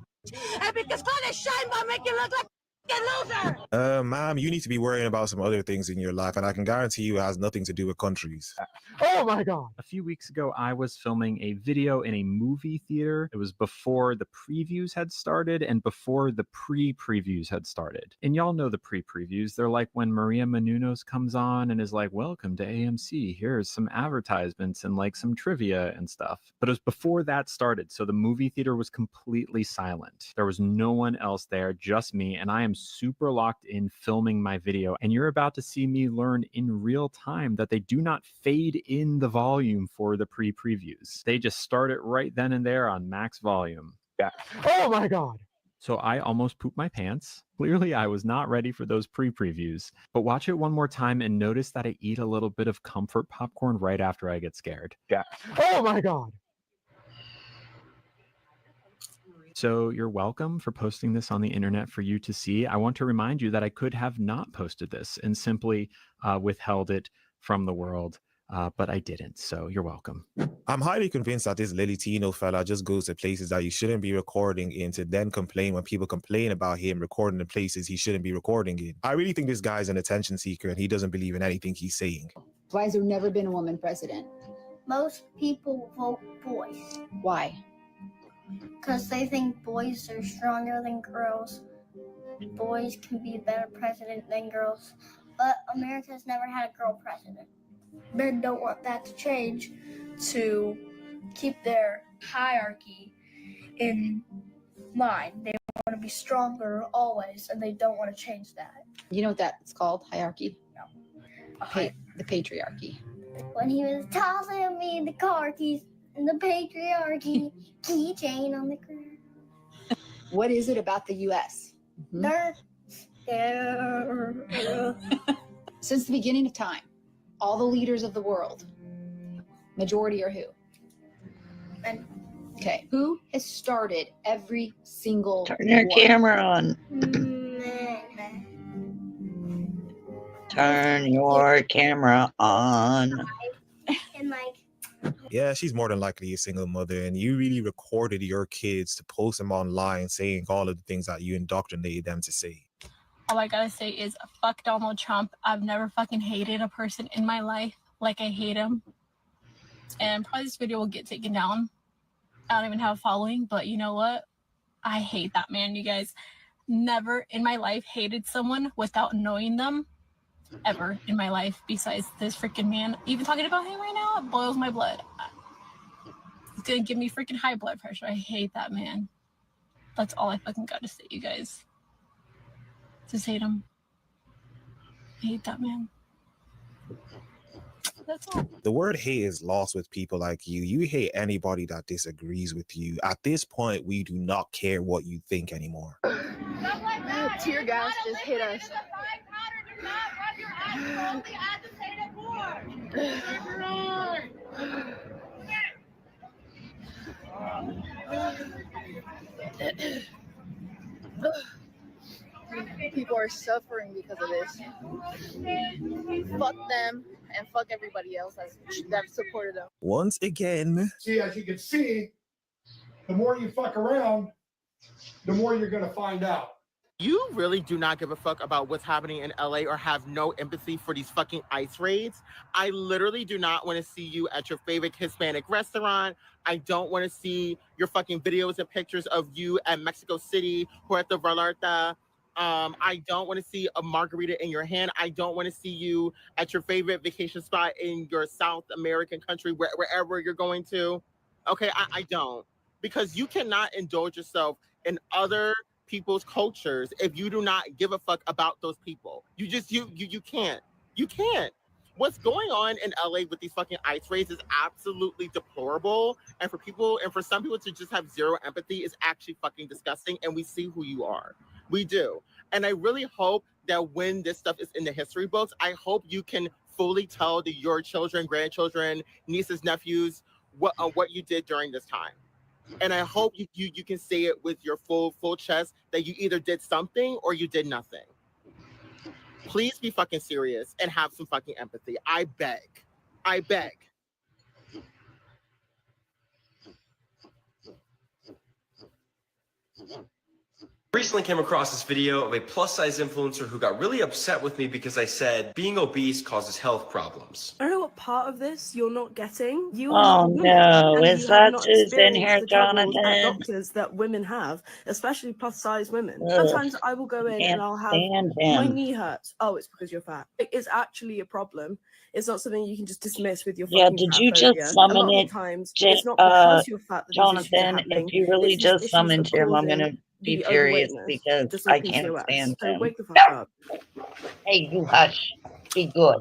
and because Claudia Sheinbaum make you look like loser. Ma'am, you need to be worrying about some other things in your life, and I can guarantee you it has nothing to do with countries. Oh my God. A few weeks ago, I was filming a video in a movie theater. It was before the previews had started and before the pre-previews had started. And y'all know the pre-previews. They're like when Maria Menounos comes on and is like, welcome to AMC. Here's some advertisements and like some trivia and stuff. But it was before that started. So the movie theater was completely silent. There was no one else there, just me. And I am super locked in filming my video, and you're about to see me learn in real time that they do not fade in the volume for the pre-previews. They just start it right then and there on max volume. Yeah. Oh my God. So I almost pooped my pants. Clearly I was not ready for those pre-previews, but watch it one more time and notice that I eat a little bit of comfort popcorn right after I get scared. Yeah. Oh my God. So you're welcome for posting this on the internet for you to see. I want to remind you that I could have not posted this and simply withheld it from the world, but I didn't. So you're welcome. I'm highly convinced that this Lily Tino fella just goes to places that you shouldn't be recording in to then complain when people complain about him recording in places he shouldn't be recording in. I really think this guy's an attention seeker and he doesn't believe in anything he's saying. Why has there never been a woman president? Most people vote boys Why? because they think boys are stronger than girls. Boys can be a better president than girls, but America's never had a girl president. Men don't want that to change to keep their hierarchy in mind. They want to be stronger always, and they don't want to change that. You know what that's called? Hierarchy? No. The patriarchy. When he was tossing me the car keys and the patriarchy keychain on the ground. What is it about the U.S.? Since the beginning of time, all the leaders of the world, majority are who? Men. Okay. Who has started every single Turn your war? camera on. Turn your camera on. And like, Yeah, she's more than likely a single mother, and you really recorded your kids to post them online saying all of the things that you indoctrinated them to say. All I gotta say is fuck Donald Trump. I've never fucking hated a person in my life like I hate him. And probably this video will get taken down. I don't even have a following, but you know what? I hate that man, you guys. Never in my life hated someone without knowing them. Ever in my life besides this freaking man. Even talking about him right now, it boils my blood. It's gonna give me freaking high blood pressure. I hate that man. That's all I fucking gotta say, you guys. Just hate him. I hate that man. That's all. The word hate is lost with people like you. You hate anybody that disagrees with you. At this point, we do not care what you think anymore. tear gas just hit us. People are suffering because of this. Fuck them and fuck everybody else that supported them. Once again, See, as you can see, the more you fuck around, the more you're going to find out. You really do not give a fuck about what's happening in LA or have no empathy for these fucking ICE raids. I literally do not want to see you at your favorite Hispanic restaurant. I don't want to see your fucking videos and pictures of you at Mexico City or at the Vallarta. I don't want to see a margarita in your hand. I don't want to see you at your favorite vacation spot in your South American country, wherever you're going to. Okay, I don't. Because you cannot indulge yourself in other people's cultures if you do not give a fuck about those people. You can't. You can't. What's going on in LA with these fucking ICE raids is absolutely deplorable. And for some people to just have zero empathy is actually fucking disgusting. And we see who you are. We do. And I really hope that when this stuff is in the history books, I hope you can fully tell your children, grandchildren, nieces, nephews, what you did during this time. And I hope you can say it with your full chest that you either did something or you did nothing. Please be fucking serious and have some fucking empathy. I beg. I beg. Recently came across this video of a plus-size influencer who got really upset with me because I said being obese causes health problems. I don't know what part of this you're not getting. You Oh, are not women, no. and Is you that have not who's in experienced here, the troubles at Jonathan? doctors that women have, especially plus-size women. Ugh. Sometimes I will go in Can't and I'll have stand my him. knee hurts. Oh, it's because you're fat. It's actually a problem. It's not something you can just dismiss with your Yeah, fucking did you fatphobia. just A summon lot of it, the times, Ja- it's not because you're fat that these issues are Jonathan? happening. If you really It's these just issues summoned that are him, I'm going to causing be the furious overweightness, because just I like can't PCOS. stand So him. wake the fuck up. Hey, you hush. Be good.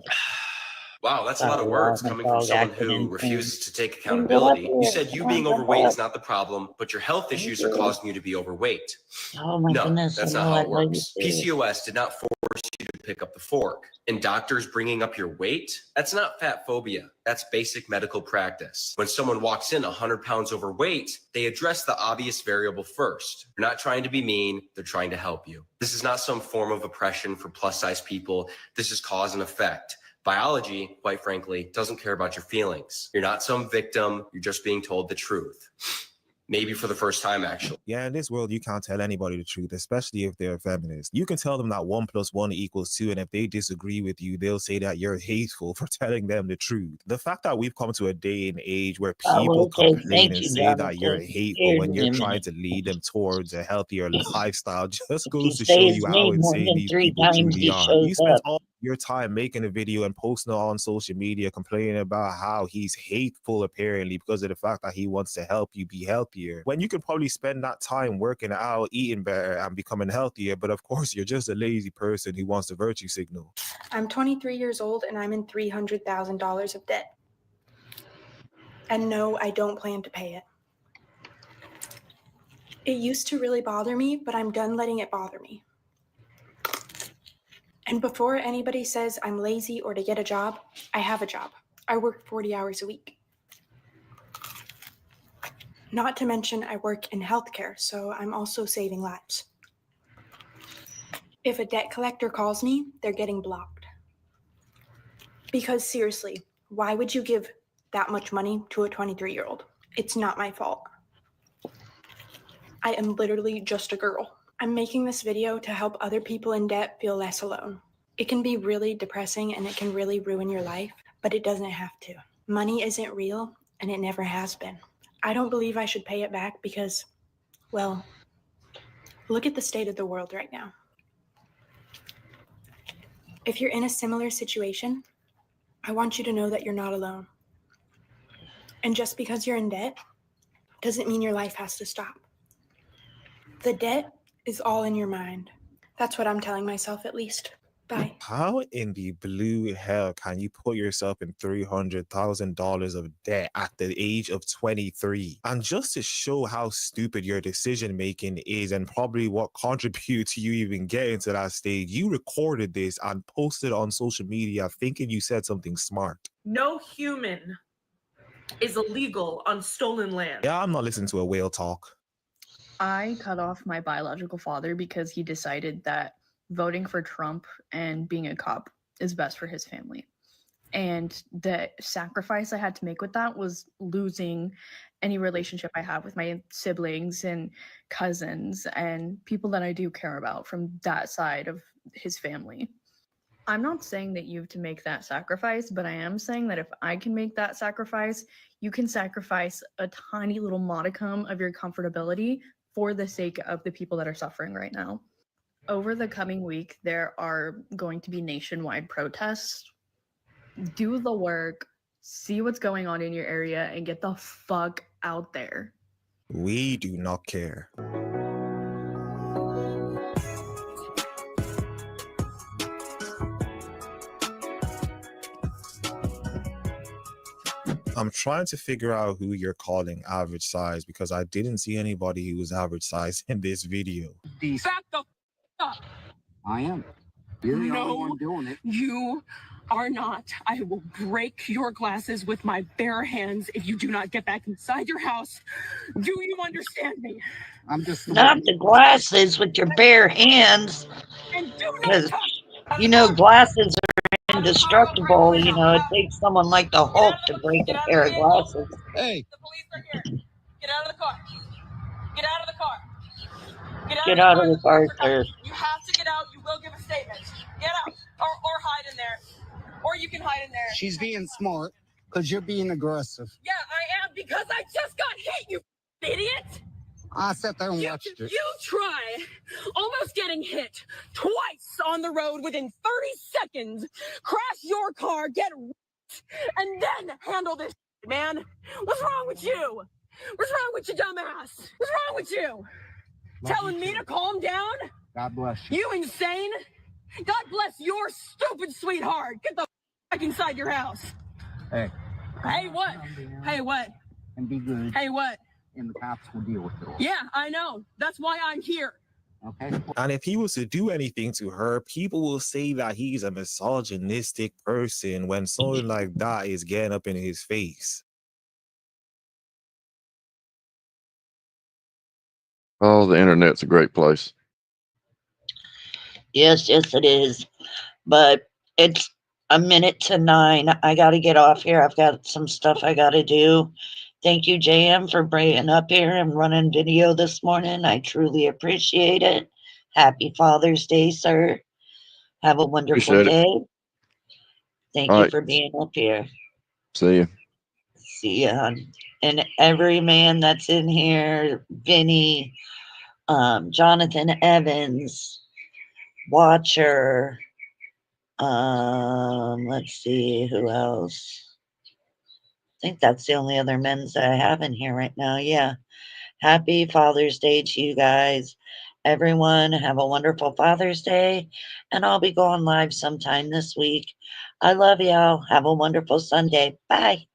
Wow, that's a lot of Sorry, words my coming from dog someone acting who insane. refuses to take Can you go up accountability. You here? said you Come on, being come overweight up. is not the problem, but your health issues are causing you to be overweight. Oh my No, goodness, that's I not know how I it love you works. too. PCOS did not force you to pick up the fork. And doctors bringing up your weight, that's not fat phobia. That's basic medical practice. When someone walks in 100 pounds overweight, they address the obvious variable first. They're not trying to be mean, they're trying to help you. This is not some form of oppression for plus-size people. This is cause and effect. Biology, quite frankly, doesn't care about your feelings. You're not some victim, you're just being told the truth. Maybe for the first time, actually. Yeah, in this world, you can't tell anybody the truth, especially if they're a feminist. You can tell them that 1 + 1 = 2, and if they disagree with you, they'll say that you're hateful for telling them the truth. The fact that we've come to a day and age where people complain and say that you're hateful when you're trying to lead them towards a healthier lifestyle just goes to show you how insane these people truly are. You spent all your time making a video and posting it on social media complaining about how he's hateful apparently because of the fact that he wants to help you be healthier, when you could probably spend that time working out, eating better, and becoming healthier. But of course, you're just a lazy person who wants to virtue signal. I'm 23 years old and I'm in $300,000 of debt. And no, I don't plan to pay it. It used to really bother me, but I'm done letting it bother me. And before anybody says I'm lazy or to get a job, I have a job. I work 40 hours a week. Not to mention I work in healthcare, so I'm also saving lives. If a debt collector calls me, they're getting blocked. Because seriously, why would you give that much money to a 23-year-old? It's not my fault. I am literally just a girl. I'm making this video to help other people in debt feel less alone. It can be really depressing and it can really ruin your life, but it doesn't have to. Money isn't real and it never has been. I don't believe I should pay it back because, well, look at the state of the world right now. If you're in a similar situation, I want you to know that you're not alone. And just because you're in debt doesn't mean your life has to stop. The debt is all in your mind. That's what I'm telling myself, at least. Bye. How in the blue hell can you put yourself in $300,000 of debt at the age of 23? And just to show how stupid your decision making is and probably what contributes to you even getting to that stage, you recorded this and posted it on social media thinking you said something smart. No human is illegal on stolen land. Yeah, I'm not listening to a whale talk. I cut off my biological father because he decided that voting for Trump and being a cop is best for his family. And the sacrifice I had to make with that was losing any relationship I have with my siblings and cousins and people that I do care about from that side of his family. I'm not saying that you have to make that sacrifice, but I am saying that if I can make that sacrifice, you can sacrifice a tiny little modicum of your comfortability for the sake of the people that are suffering right now. Over the coming week, there are going to be nationwide protests. Do the work, see what's going on in your area, and get the fuck out there. We do not care. I'm trying to figure out who you're calling average size because I didn't see anybody who was average size in this video. Back the up. I am. You're the only one doing it. You are not. I will break your glasses with my bare hands if you do not get back inside your house. Do you understand me? I'm just not the glasses with your bare hands. And do not Because touch. you know glasses are indestructible. You know it takes someone like the Hulk to break a pair of glasses. Hey. The police are here. Get out of the car. Get out of the car. Get out of the car, sir. You have to get out. You will give a statement. Get out. Or hide in there. Or you can hide in there. She's being smart because you're being aggressive. Yeah, I am because I just got hit, you idiot. I sat there and watched it. You try almost getting hit twice on the road within 30 seconds. Crash your car, get and then handle this, man. What's wrong with you? What's wrong with you, dumbass? What's wrong with you? Telling me to calm down? God bless you. You insane? God bless your stupid sweetheart. Get the back inside your house. Hey. Hey, what? Hey, what? And be good. Hey, what? And the cops will deal with it all. Yeah, I know. That's why I'm here. Okay. And if he was to do anything to her, people will say that he's a misogynistic person when something like that is getting up in his face. Oh, the internet's a great place. Yes, yes, it is. But it's a minute to 9. I got to get off here. I've got some stuff I got to do. Thank you, JM, for bringing up here and running video this morning. I truly appreciate it. Happy Father's Day, sir. Have a wonderful Appreciate it. day. Thank All you right. for being up here. See you. See ya, hon. And every man that's in here, Vinny, Jonathan Evans, Watcher, let's see who else. I think that's the only other men's that I have in here right now. Yeah. Happy Father's Day to you guys. Everyone, have a wonderful Father's Day. And I'll be going live sometime this week. I love y'all. Have a wonderful Sunday. Bye.